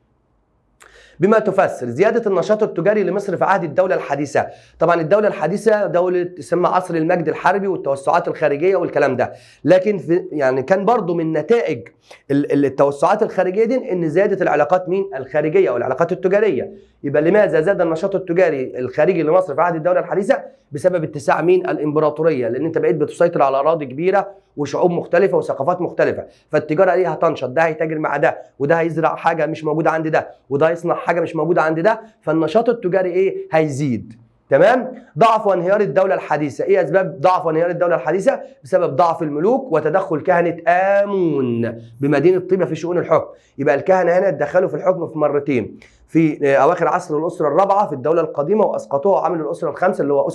بما تفسر زياده النشاط التجاري لمصر في عهد الدوله الحديثه. طبعا الدوله الحديثه دوله تسمى عصر المجد الحربي والتوسعات الخارجيه والكلام ده، لكن يعني كان برضو من نتائج التوسعات الخارجيه دي ان زادت العلاقات مين؟ الخارجيه او العلاقات التجاريه. يبقى لماذا زاد النشاط التجاري الخارجي لمصر في عهد الدوله الحديثه؟ بسبب اتساع مين؟ الامبراطوريه، لان انت بقيت بتسيطر على اراضي كبيره وشعوب مختلفه وثقافات مختلفه، فالتجاره دي هتنشط، ده هيتاجر مع ده، وده هيزرع حاجه مش موجوده عند ده، وده هيصنع حاجه مش موجوده عند ده، فالنشاط التجاري ايه؟ هيزيد. تمام؟ ضعف وانهيار الدوله الحديثه. ايه اسباب ضعف وانهيار الدوله الحديثه؟ بسبب ضعف الملوك وتدخل كهنه آمون بمدينه طيبه في شؤون الحكم. يبقى الكهنه هنا اتدخلوا في الحكم في مرتين، في اواخر عصر الاسره الرابعه في الدوله القديمه واسقطوها وعملوا الاسره الخامسه اللي هو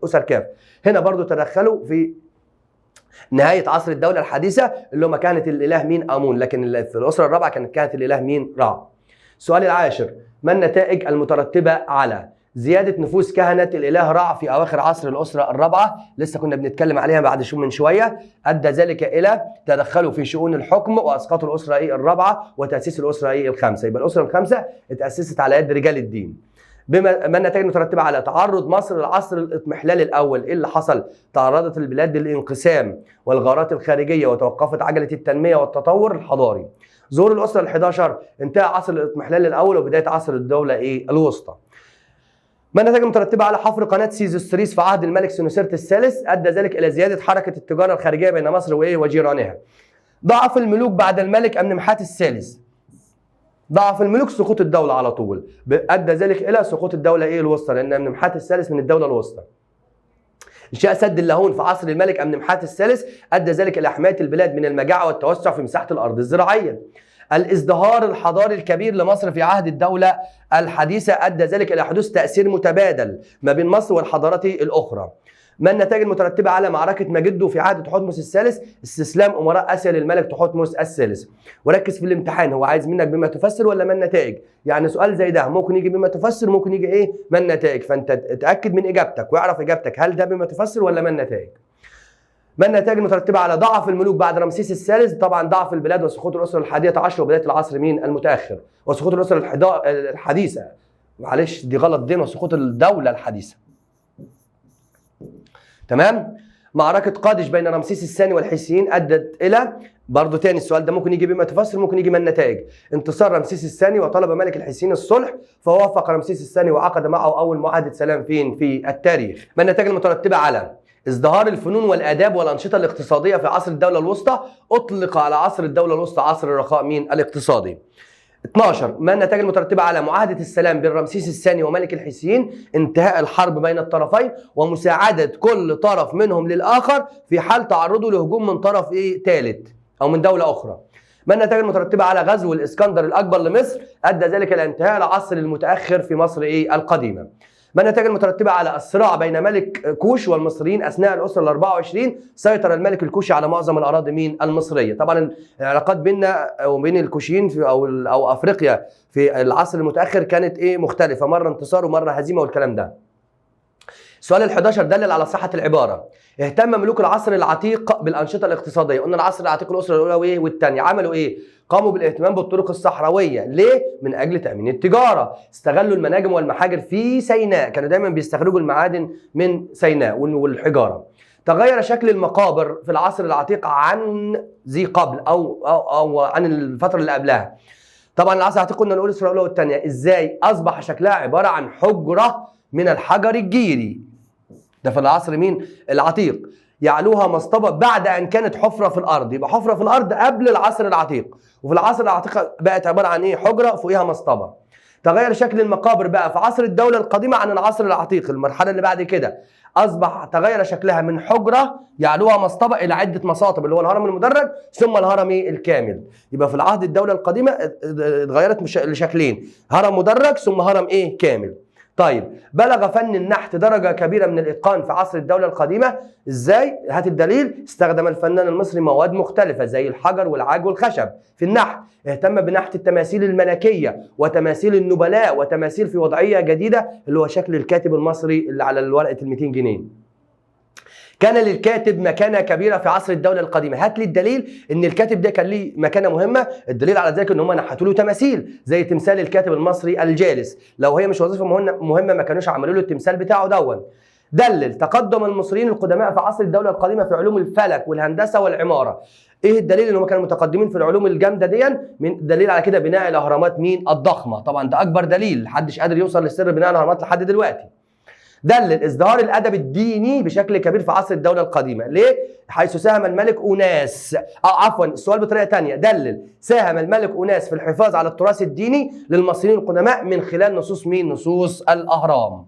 اسر كاف. هنا برضو تدخلوا في نهايه عصر الدوله الحديثه اللي هم كانت الاله مين؟ آمون، لكن في الاسره الرابعه كانت الاله مين؟ رع. السؤال العاشر، ما النتائج المترتبه على زياده نفوذ كهنه الاله رع في اواخر عصر الاسره الرابعه؟ لسه كنا بنتكلم عليها بعد من شويه. ادى ذلك الى تدخلوا في شؤون الحكم واسقاط الاسره الرابعه وتاسيس الاسره الخامسه. يبقى الاسره الخامسه اتاسست على يد رجال الدين. ما النتائج المترتبه على تعرض مصر للعصر الاضمحلال الاول. ايه اللي حصل؟ تعرضت البلاد للانقسام والغارات الخارجيه وتوقفت عجله التنميه والتطور الحضاري. ظهور الاسره ال11، انتهى عصر الاضمحلال الاول وبدايه عصر الدوله الوسطى. ما النتائج المترتبه على حفر قناه سيز السويس في عهد الملك سنوسرت الثالث؟ ادى ذلك الى زياده حركه التجاره الخارجيه بين مصر وجيرانها. ضعف الملوك بعد الملك أمنمحات الثالث. ضعف الملوك، سقوط الدولة على طول، أدى ذلك إلى سقوط الدولة الوسطى، لأن أمنمحات الثالث من الدولة الوسطى. إنشاء سد اللاهون في عصر الملك أمنمحات الثالث أدى ذلك إلى حماية البلاد من المجاعة والتوسع في مساحة الأرض الزراعية. الازدهار الحضاري الكبير لمصر في عهد الدولة الحديثة أدى ذلك إلى حدوث تأثير متبادل ما بين مصر والحضارات الأخرى. ما النتائج المترتبة على معركة مجده في عهد تحتمس الثالث؟ استسلام أمراء آسيا للملك تحتمس الثالث. وركز في الامتحان، هو عايز منك بما تفسر ولا ما النتائج؟ يعني سؤال زي ده ممكن يجي بما تفسر، ممكن يجي ما النتائج، فأنت اتأكد من إجابتك واعرف إجابتك هل ده بما تفسر ولا ما النتائج. ما النتائج المترتبة على ضعف الملوك بعد رمسيس الثالث؟ طبعا ضعف البلاد وسقوط الأسرة الحادية عشر وبداية العصر المتأخر، وسقوط الأسرة الحديثة. معلش دي غلط، دين وسقوط الدولة الحديثة. تمام؟ معركة قادش بين رمسيس الثاني والحيثيين أدت إلى، برضه تاني السؤال ده ممكن يجي بما تفسر، ممكن يجي ما النتائج. انتصار رمسيس الثاني وطلب ملك الحيثيين الصلح، فوافق رمسيس الثاني وعقد معه أول معاهدة سلام فين؟ في التاريخ. ما النتائج المترتبة على ازدهار الفنون والآداب والأنشطة الاقتصادية في عصر الدولة الوسطى؟ أطلق على عصر الدولة الوسطى عصر الرخاء الاقتصادي. 12. ما النتائج المترتبة على معاهدة السلام بين رمسيس الثاني وملك الحيثيين؟ انتهاء الحرب بين الطرفين ومساعدة كل طرف منهم للآخر في حال تعرضه لهجوم من طرف ثالث أو من دولة أخرى. ما النتائج المترتبة على غزو الإسكندر الأكبر لمصر؟ أدى ذلك إلى انتهاء العصر المتأخر في مصر القديمة. ما النتائج المترتبة على الصراع بين ملك كوش والمصريين أثناء الأسرة ال24؟ سيطر الملك الكوشي على معظم الأراضي المصرية. طبعا العلاقات بيننا وبين الكوشيين في أو أفريقيا في العصر المتأخر كانت مختلفة، مرة انتصار ومرة هزيمة والكلام ده. السؤال ال11 دلل على صحة العبارة. اهتم ملوك العصر العتيق بالأنشطة الاقتصادية. قلنا العصر العتيق الأسرة الأولى والثانية عملوا قاموا بالاهتمام بالطرق الصحراوية. ليه؟ من أجل تأمين التجارة. استغلوا المناجم والمحاجر في سيناء، كانوا دايما بيستخرجوا المعادن من سيناء والحجارة. تغير شكل المقابر في العصر العتيق عن ذي قبل أو عن الفترة اللي قبلها. طبعا العصر العتيق قلنا الأولى الأولى والثانية، إزاي؟ أصبح شكلها عبارة عن حجرة من الحجر الجيري. ده في العصر العتيق. يعلوها مصطبة بعد أن كانت حفرة في الأرض، يبقى حفرة في الأرض قبل العصر العتيق، وفي العصر العتيق بقت عبارة عن حجرة فوقيها مصطبة. تغير شكل المقابر بقى في عصر الدولة القديمة عن العصر العتيق، المرحلة اللي بعد كده أصبح تغير شكلها من حجرة يعلوها مصطبة إلى عدة مصاطب، اللي هو الهرم المدرج ثم الهرم الكامل. يبقى في العهد الدولة القديمة اتغيرت لشكلين، هرم مدرج ثم هرم كامل. طيب، بلغ فن النحت درجة كبيرة من الإتقان في عصر الدولة القديمة. إزاي؟ هات الدليل. استخدم الفنان المصري مواد مختلفة زي الحجر والعاج والخشب في النحت. اهتم بنحت التماثيل الملكية وتماثيل النبلاء وتماثيل في وضعية جديدة، اللي هو شكل الكاتب المصري اللي على الورقة ال200 جنيه. كان للكاتب مكانة كبيرة في عصر الدولة القديمة. هات لي الدليل ان الكاتب ده كان ليه مكانة مهمة. الدليل على ذلك ان هم نحتوا له تماثيل زي تمثال الكاتب المصري الجالس. لو هي مش وظيفة مهمة ما كانوش عملوا له التمثال بتاعه دون. دلل تقدم المصريين القدماء في عصر الدولة القديمة في علوم الفلك والهندسة والعمارة. ايه الدليل ان هم كانوا متقدمين في العلوم الجامدة دي؟ من دليل على كده بناء الاهرامات الضخمة. طبعا ده اكبر دليل، محدش قادر يوصل لسر بناء الاهرامات لحد دلوقتي. دلل ازدهار الادب الديني بشكل كبير في عصر الدوله القديمه. ليه؟ حيث ساهم الملك اوناس، عفوا السؤال بطريقه ثانيه، دلل ساهم الملك اوناس في الحفاظ على التراث الديني للمصريين القدماء من خلال نصوص نصوص الاهرام.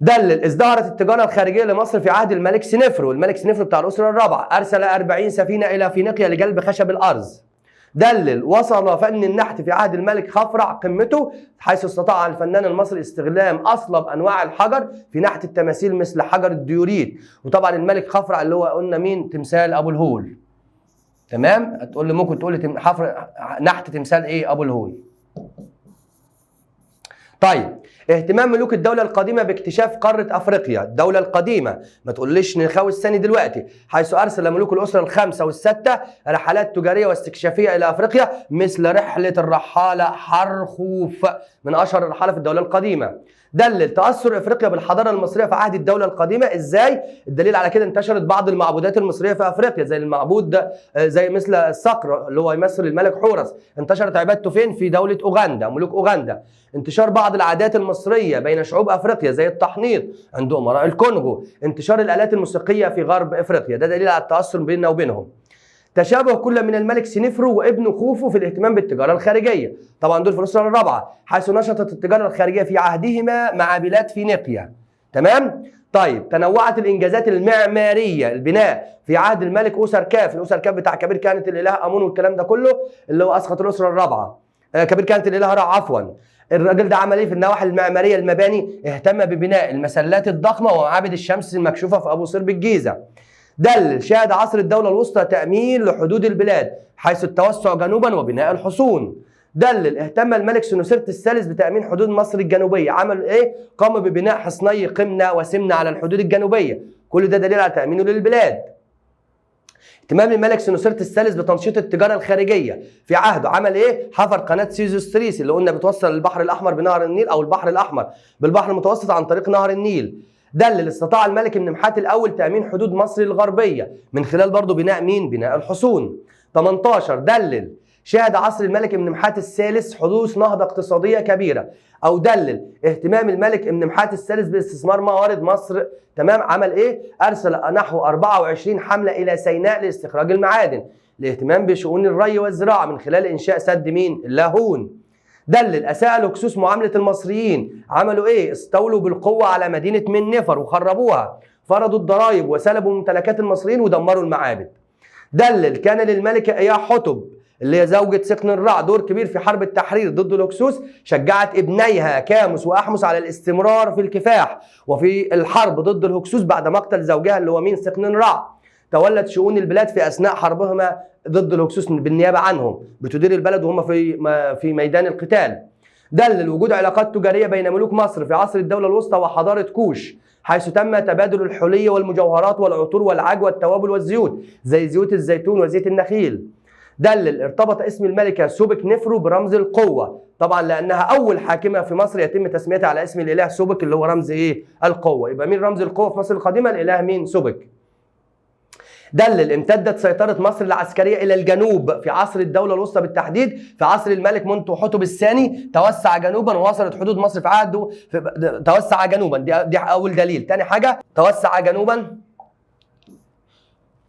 دلل ازدهرت التجاره الخارجيه لمصر في عهد الملك سنفرو. الملك سنفرو بتاع الاسره الرابعه ارسل 40 سفينه الى فينيقيا لجلب خشب الارز. دلل وصل فن النحت في عهد الملك خفرع قمته، حيث استطاع الفنان المصري استخدام اصلب انواع الحجر في نحت التماثيل مثل حجر الديوريت. وطبعا الملك خفرع اللي هو قلنا تمثال ابو الهول. تمام؟ هتقول لي ممكن تقول لي نحت تمثال ابو الهول. طيب اهتمام ملوك الدولة القديمة باكتشاف قارة أفريقيا. الدولة القديمة ما تقوليش نخاوي الثاني دلوقتي، حيث أرسل ملوك الأسرة الخمسة والستة رحلات تجارية واستكشافية إلى أفريقيا، مثل رحلة الرحالة حرخوف من أشهر الرحالة في الدولة القديمة. دلل تأثر إفريقيا بالحضارة المصرية في عهد الدولة القديمة إزاي؟ الدليل على كده انتشرت بعض المعبودات المصرية في أفريقيا، زي المعبود زي مثل الصقر اللي هو يمثل الملك حورس، انتشرت عبادته فين؟ في دولة أوغندا، ملوك أوغندا. انتشار بعض العادات المصرية بين شعوب أفريقيا زي التحنيط عند أمراء الكونغو، انتشار الآلات الموسيقية في غرب إفريقيا، ده دليل على التأثر بيننا وبينهم. تشابه كل من الملك سنفرو وابنه خوفو في الاهتمام بالتجارة الخارجية، طبعا دول في الأسرة الرابعة، حيث نشطت التجارة الخارجية في عهدهما مع بلاد فينيقيا. تمام؟ طيب تنوعت الإنجازات المعمارية البناء في عهد الملك أوسركاف، الأوسركاف بتاع كبير كانت الإله أمون والكلام ده كله اللي هو أسقط الأسرة الرابعة. كبير كانت الإله رع عفوا. الراجل ده عمل ايه في النواحي المعمارية المباني؟ اهتم ببناء المسلات الضخمة ومعابد الشمس المكشوفة في أبو سير بالجيزة. دلل شهد عصر الدولة الوسطى تأمين لحدود البلاد، حيث التوسع جنوبا وبناء الحصون. دلل اهتم الملك سنوسرت الثالث بتأمين حدود مصر الجنوبية، عمل ايه؟ قام ببناء حصني قمنة وسمنة على الحدود الجنوبية، كل ده دليل على تأمينه للبلاد. اهتمام الملك سنوسرت الثالث بتنشيط التجارة الخارجية في عهده، عمل ايه؟ حفر قناة سيزوستريس اللي قلنا بتوصل البحر الأحمر بنهر النيل أو البحر الأحمر بالبحر المتوسط عن طريق نهر النيل. دلل استطاع الملك النمحات الأول تأمين حدود مصر الغربية من خلال برضه بناء مين؟ بناء الحصون. 18 دلل شهد عصر الملك النمحات الثالث حدوث نهضة اقتصادية كبيرة، أو دلل اهتمام الملك النمحات الثالث باستثمار موارد مصر. تمام؟ عمل إيه؟ أرسل نحو 24 حملة إلى سيناء لاستخراج المعادن، الاهتمام بشؤون الري والزراعة من خلال إنشاء سد مين؟ اللاهون. دلل أساء الهكسوس معاملة المصريين، عملوا إيه؟ استولوا بالقوة على مدينة منفر وخربوها، فرضوا الضرائب وسلبوا ممتلكات المصريين ودمروا المعابد. دلل كان للملكة إياه حتب اللي هي زوجة سقن الرع دور كبير في حرب التحرير ضد الهكسوس، شجعت ابنيها كاموس وأحمس على الاستمرار في الكفاح وفي الحرب ضد الهكسوس بعد مقتل زوجها اللي هو مين؟ سقن الرع. تولت شؤون البلاد في أثناء حربهما ضد الهكسوس بالنيابة عنهم، بتدير البلد وهم في ميدان القتال. دلل وجود علاقات تجارية بين ملوك مصر في عصر الدولة الوسطى وحضارة كوش، حيث تم تبادل الحلي والمجوهرات والعطور والعجوة والتوابل والزيوت زي زيوت الزيتون وزيت النخيل. دلل ارتبط اسم الملكة سوبك نفرو برمز القوة، طبعا لأنها أول حاكمة في مصر يتم تسميتها على اسم الإله سوبك اللي هو رمز إيه؟ القوة. يبقى مين رمز القوة في مصر القديمة؟ الإله مين؟ سوبك. دلل امتدت سيطرة مصر العسكرية إلى الجنوب في عصر الدولة الوسطى بالتحديد، في عصر الملك منتوحتب الثاني توسع جنوبا ووصلت حدود مصر في عهده توسع جنوبا، دي أول دليل. تاني حاجة توسع جنوبا،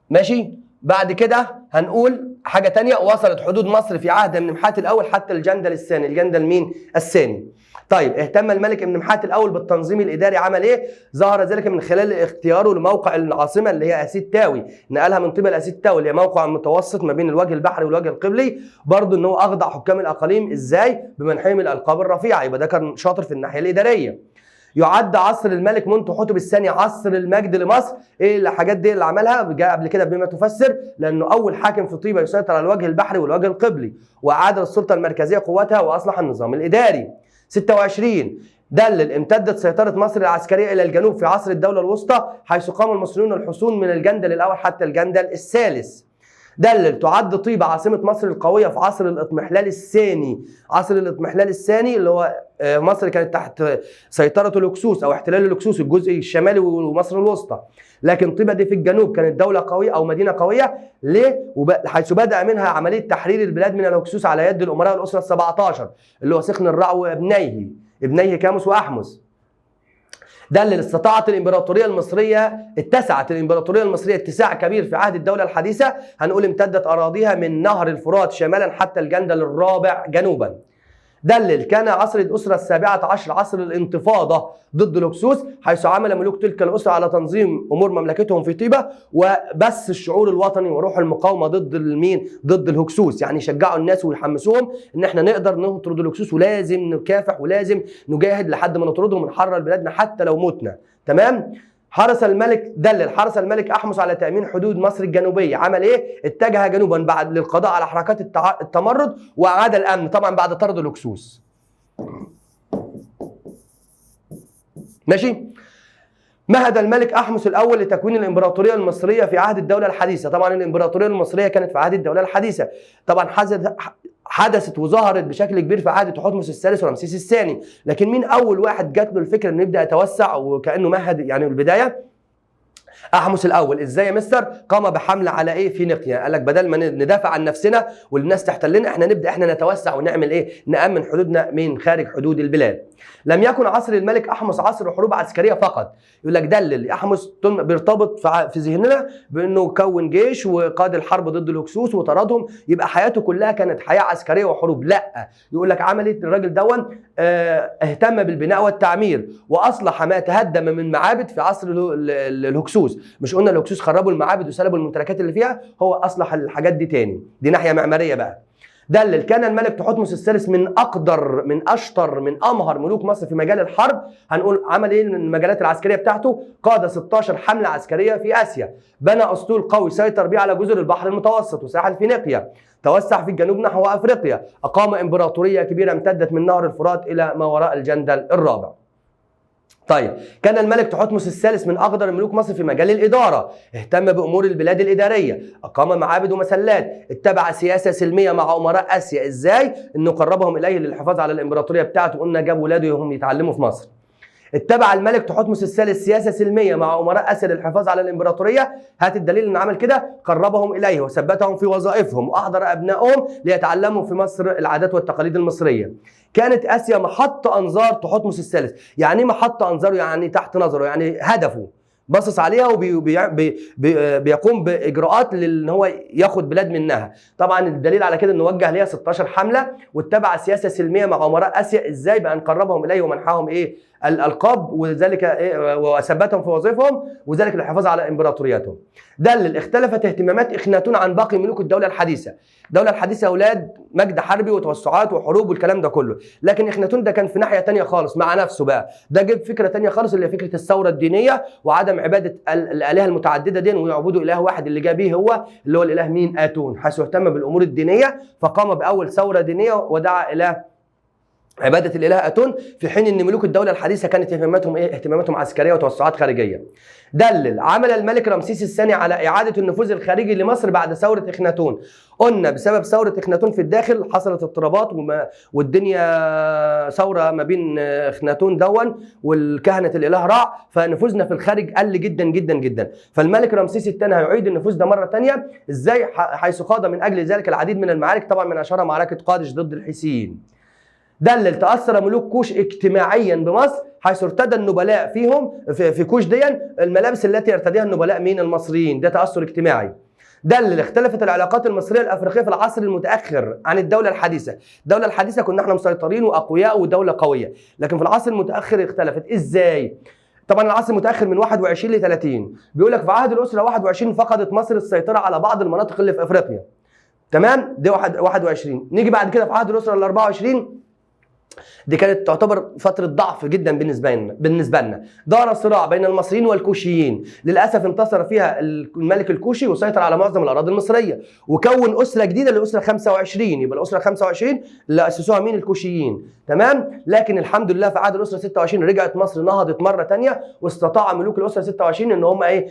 ماشي؟ بعد كده هنقول حاجة تانية، وصلت حدود مصر في عهد النمحات الأول حتى الجندل الثاني. الجندل مين؟ الثاني. طيب اهتم الملك النمحات الأول بالتنظيم الإداري، عمل إيه؟ ظهر ذلك من خلال اختياره لموقع العاصمة اللي هي أسيد تاوي، نقلها من قبل أسيد تاوي اللي هي موقع متوسط ما بين الوجه البحري والوجه القبلي، برضه إن هو أخضع حكام الأقاليم إزاي؟ بمنحهم الألقاب الرفيعة، يبقى ده كان شاطر في الناحية الإدارية. يعد عصر الملك منتوحتب الثاني عصر المجد لمصر. ايه الحاجات دي اللي عملها؟ جاء قبل كده بما تفسر، لانه اول حاكم في طيبه يسيطر على الوجه البحري والوجه القبلي، واعاد للسلطه المركزيه قوتها واصلح النظام الاداري. 26 دلل امتدت سيطره مصر العسكريه الى الجنوب في عصر الدوله الوسطى، حيث قام المصريون الحصون من الجندل الاول حتى الجندل الثالث. دلل تعد طيبة عاصمة مصر القوية في عصر الاضمحلال الثاني. عصر الاضمحلال الثاني اللي هو مصر كانت تحت سيطرة الهكسوس أو احتلال الهكسوس الجزء الشمالي ومصر الوسطى، لكن طيبة دي في الجنوب كانت دولة قوية أو مدينة قوية. ليه؟ حيث بدأ منها عملية تحرير البلاد من الهكسوس على يد الأمراء الأسرة 17 اللي هو سقن الرع وابنيه كاموس وأحمس. دلل استطاعت الامبراطوريه المصريه اتسعت الامبراطوريه المصريه اتساع كبير في عهد الدوله الحديثه، هنقول امتدت اراضيها من نهر الفرات شمالا حتى الجندل الرابع جنوبا. دلل كان عصر الاسره السابعه عشر عصر الانتفاضه ضد الهكسوس، حيث عمل ملوك تلك الاسره على تنظيم امور مملكتهم في طيبه وبث الشعور الوطني وروح المقاومه ضد المين؟ ضد الهكسوس، يعني يشجعوا الناس ويحمسوهم ان احنا نقدر نطرد الهكسوس ولازم نكافح ولازم نجاهد لحد ما نطردهم ونحرر بلادنا حتى لو متنا. تمام؟ حرص الملك احمس على تامين حدود مصر الجنوبيه، عمل ايه؟ اتجه جنوبا بعد للقضاء على حركات التمرد واعاد الامن طبعا بعد طرد الهكسوس. ماشي. مهد الملك أحمس الأول لتكوين الإمبراطورية المصرية في عهد الدولة الحديثة. طبعا الإمبراطورية المصرية كانت في عهد الدولة الحديثة، طبعا حدثت وظهرت بشكل كبير في عهد تحتمس الثالث ورمسيس الثاني. لكن مين أول واحد جات له الفكرة إنه يبدأ يتوسع وكأنه مهد يعني البداية؟ أحمس الأول. إزاي يا مستر؟ قام بحملة على إيه؟ فينيقيا. قال لك بدل ما ندافع عن نفسنا والناس تحتلنا، إحنا نبدأ إحنا نتوسع ونعمل إيه؟ نأمن حدودنا من خارج حدود البلاد. لم يكن عصر الملك أحمس عصر حروب عسكرية فقط. يقول لك دلل أحمس بيرتبط في ذهننا بأنه كون جيش وقاد الحرب ضد الهكسوس وطردهم، يبقى حياته كلها كانت حياة عسكرية وحروب. لا، يقول لك عمل إيه الراجل دون؟ اهتم بالبناء والتعمير وأصلح ما تهدم من معابد في عصر الهكسوس. مش قلنا الهكسوس خربوا المعابد وسلبوا الممتلكات اللي فيها؟ هو أصلح الحاجات دي تاني، دي ناحية معمارية بقى. دلل كان الملك تحتمس الثالث من أقدر من أشطر من أمهر ملوك مصر في مجال الحرب. هنقول عمل إيه من المجالات العسكرية بتاعته؟ قاد 16 حملة عسكرية في آسيا، بنى أسطول قوي سيطر بيه على جزر البحر المتوسط وساحل فينيقيا، توسع في الجنوب نحو أفريقيا، أقام إمبراطورية كبيرة امتدت من نهر الفرات إلى ما وراء الجندل الرابع. طيب، كان الملك تحتمس الثالث من أقدر ملوك مصر في مجال الإدارة، اهتم بأمور البلاد الإدارية، أقام معابد ومسلات، اتبع سياسة سلمية مع أمراء آسيا. إزاي؟ إنه قربهم إليه للحفاظ على الإمبراطورية بتاعته، قلنا جاب ولاده هم يتعلموا في مصر. اتبع الملك تحتمس الثالث سياسة سلمية مع أمراء آسيا للحفاظ على الإمبراطورية. هات الدليل إن عمل كده، قربهم إليه وثبتهم في وظائفهم وأحضر أبنائهم ليتعلموا في مصر العادات والتقاليد المصرية. كانت آسيا محط أنظار تحتمس الثالث. يعني محط أنظاره؟ يعني تحت نظره، يعني هدفه باصص عليها وبيقوم باجراءات ان هو ياخد بلاد منها. طبعا الدليل على كده انه وجه ليها 16 حمله واتبع سياسه سلميه مع امراء اسيا. ازاي؟ بان قربهم اليه ومنحهم ايه؟ الالقاب، وذلك إيه؟ وثبتهم في وظيفهم، وذلك للحفاظ على امبراطورياتهم. دلل اختلفت اهتمامات اخناتون عن باقي ملوك الدوله الحديثه. الدوله الحديثه اولاد مجد حربي وتوسعات وحروب والكلام ده كله، لكن اخناتون ده كان في ناحيه ثانيه خالص مع نفسه بقى. ده جاب فكره ثانيه خالص اللي هي فكره الثوره الدينيه وعدم عباده الالهه المتعدده دي، ويعبدوا اله واحد اللي جاء به هو اللي هو الاله مين؟ اتون، حيث اهتم بالامور الدينيه فقام باول ثوره دينيه ودعا الى عبادة الإله أتون، في حين أن ملوك الدولة الحديثة كانت اهتماماتهم إيه؟ اهتماماتهم عسكرية وتوسعات خارجية. دلل عمل الملك رمسيس الثاني على إعادة النفوذ الخارجي لمصر بعد ثورة إخناتون. قلنا بسبب ثورة إخناتون في الداخل حصلت اضطرابات والدنيا ثورة ما بين إخناتون دون والكهنة الإله رع، فنفوذنا في الخارج قل جدا جدا جدا. فالملك رمسيس الثاني هيعيد النفوذ ده مرة ثانية. إزاي؟ حيث خاض من أجل ذلك العديد من المعارك، طبعا من أشهرها معركة قادش ضد الحيثيين. دلل تأثر ملوك كوش اجتماعيا بمصر، حيث ارتدى النبلاء فيهم في كوش دي الملابس التي يرتديها النبلاء من المصريين. ده تأثر اجتماعي. دلل اختلفت العلاقات المصرية الأفريقية في العصر المتأخر عن الدولة الحديثة. الدولة الحديثة كنا احنا مسيطرين وأقوياء ودولة قوية، لكن في العصر المتأخر اختلفت. ازاي؟ طبعا العصر المتأخر من 21 ل 30 بيقول لك في عهد الأسرة 21 فقدت مصر السيطرة على بعض المناطق اللي في أفريقيا. تمام؟ دي 21. نيجي بعد كده في عهد الأسرة ال 24، دي كانت تعتبر فترة ضعف جدا بالنسبة لنا. دار صراع بين المصريين والكوشيين، للأسف انتصر فيها الملك الكوشي وسيطر على معظم الأراضي المصرية وكون أسرة جديدة الأسرة 25. يبقى الأسرة 25 اللي أسسوها مين؟ الكوشيين. تمام؟ لكن الحمد لله في عهد الأسرة 26 رجعت مصر، نهضت مرة تانية، واستطاع ملوك الأسرة 26 إن هم إيه؟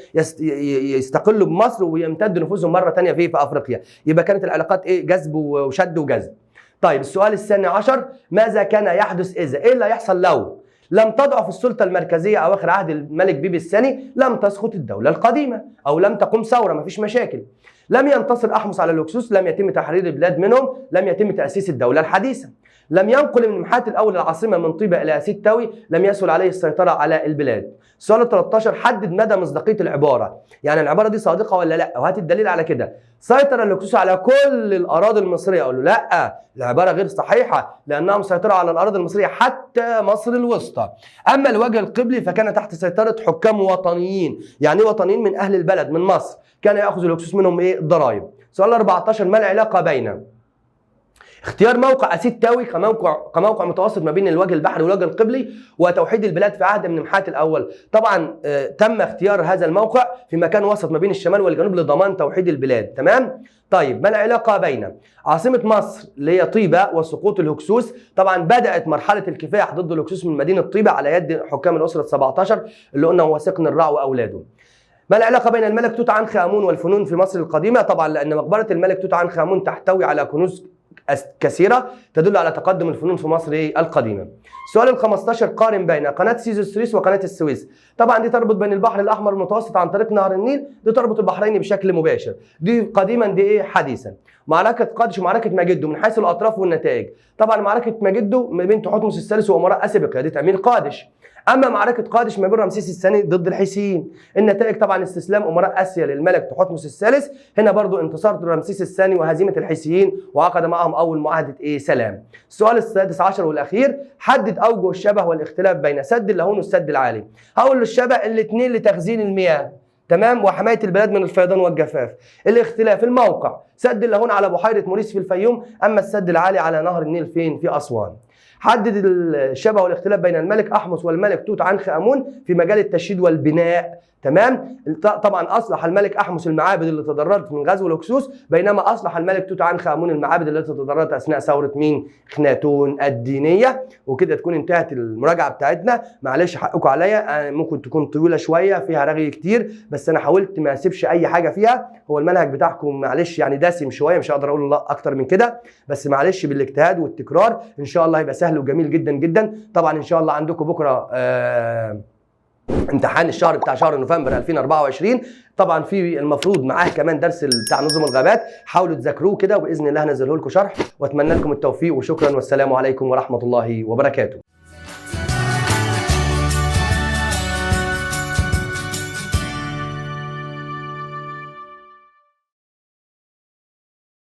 يستقلوا بمصر ويمتد نفوذهم مرة تانية في أفريقيا. يبقى كانت العلاقات إيه؟ جذب وشد وجذب. طيب السؤال الثاني عشر، ماذا كان يحدث إذا؟ إيه اللي هيحصل لو لم تضعف السلطة المركزية أواخر عهد الملك بيبي الثاني؟ لم تسقط الدولة القديمة أو لم تقوم ثورة، مفيش مشاكل. لم ينتصر أحمس على الهكسوس، لم يتم تحرير البلاد منهم، لم يتم تأسيس الدولة الحديثة. لم ينقل من محات الأول العاصمة من طيبة إلى أسيد تاوي، لم يسهل عليه السيطرة على البلاد. السؤال 13، حدد مدى مصداقية العبارة، يعني العبارة دي صادقة ولا لا؟ وهات الدليل على كده. سيطر الهكسوس على كل الأراضي المصرية، أقول له لا، العبارة غير صحيحة لأنها مسيطرة على الأراضي المصرية حتى مصر الوسطى. أما الوجه القبلي فكان تحت سيطرة حكام وطنيين. يعني وطنيين من أهل البلد من مصر، كان يأخذ الهكسوس منهم إيه؟ الضرائب. سؤال 14، ما العلاقة بين اختيار موقع اسيد تاوي كموقع متوسط ما بين الوجه البحري والوجه القبلي، وتوحيد البلاد في عهد منمحات الاول. طبعا تم اختيار هذا الموقع في مكان وسط ما بين الشمال والجنوب لضمان توحيد البلاد. تمام. طيب ما العلاقه بين عاصمه مصر اللي هي طيبه وسقوط الهكسوس؟ طبعا بدات مرحله الكفاح ضد الهكسوس من مدينه طيبه على يد حكام الاسره 17 اللي قلنا هو سقن الرع واولاده. ما العلاقه بين الملك توت عنخ امون والفنون في مصر القديمه؟ طبعا لان مقبره الملك توت عنخ امون تحتوي على كنوز كثيره تدل على تقدم الفنون في مصر القديمه. السؤال ال15، قارن بين قناه سويس وقناه السويس. طبعا دي تربط بين البحر الاحمر المتوسط عن طريق نهر النيل، دي تربط البحرين بشكل مباشر. دي قديما، دي حديثا. معركه قادش ومعركه مجده من حيث الاطراف والنتائج. طبعا معركه مجده ما بين تحتمس الثالث وامراء اسيا بقياده امير قادش. اما معركه قادش ما بين رمسيس الثاني ضد الحيثيين. النتائج طبعا استسلام امراء اسيا للملك تحتمس الثالث، هنا برضو انتصار رمسيس الثاني وهزيمه الحيثيين، وعقد معهم اول معاهده سلام. السؤال ال16 والاخير، حدد اوجه الشبه والاختلاف بين سد اللاهون والسد العالي. هقول له الشبه الاثنين لتخزين المياه، تمام، وحمايه البلاد من الفيضان والجفاف. الاختلاف الموقع، سد اللاهون على بحيره موريس في الفيوم، اما السد العالي على نهر النيل فين؟ في اسوان. حدد الشبه والاختلاف بين الملك احمس والملك توت عنخ امون في مجال التشييد والبناء. تمام. طبعا اصلح الملك احمس المعابد اللي تضررت من غزو الهكسوس، بينما اصلح الملك توت عنخ امون المعابد التي تضررت اثناء ثوره مين؟ خناتون الدينيه. وكده تكون انتهت المراجعه بتاعتنا. معلش حقكم عليا، ممكن تكون طويله شويه فيها رغي كتير، بس انا حاولت ما اسيبش اي حاجه فيها. هو المنهج بتاعكم معلش يعني دسم شويه، مش هقدر اقول اكتر من كده، بس معلش بالاجتهاد والتكرار ان شاء الله هيبقى سهل وجميل جدا جدا. طبعا ان شاء الله عندكم بكره امتحان الشهر بتاع شهر نوفمبر 2024. طبعا في المفروض معاه كمان درس بتاع نظم الغابات، حاولوا تذاكروه كده، وباذن الله هنزله لكم شرح، واتمنى لكم التوفيق وشكرا، والسلام عليكم ورحمه الله وبركاته.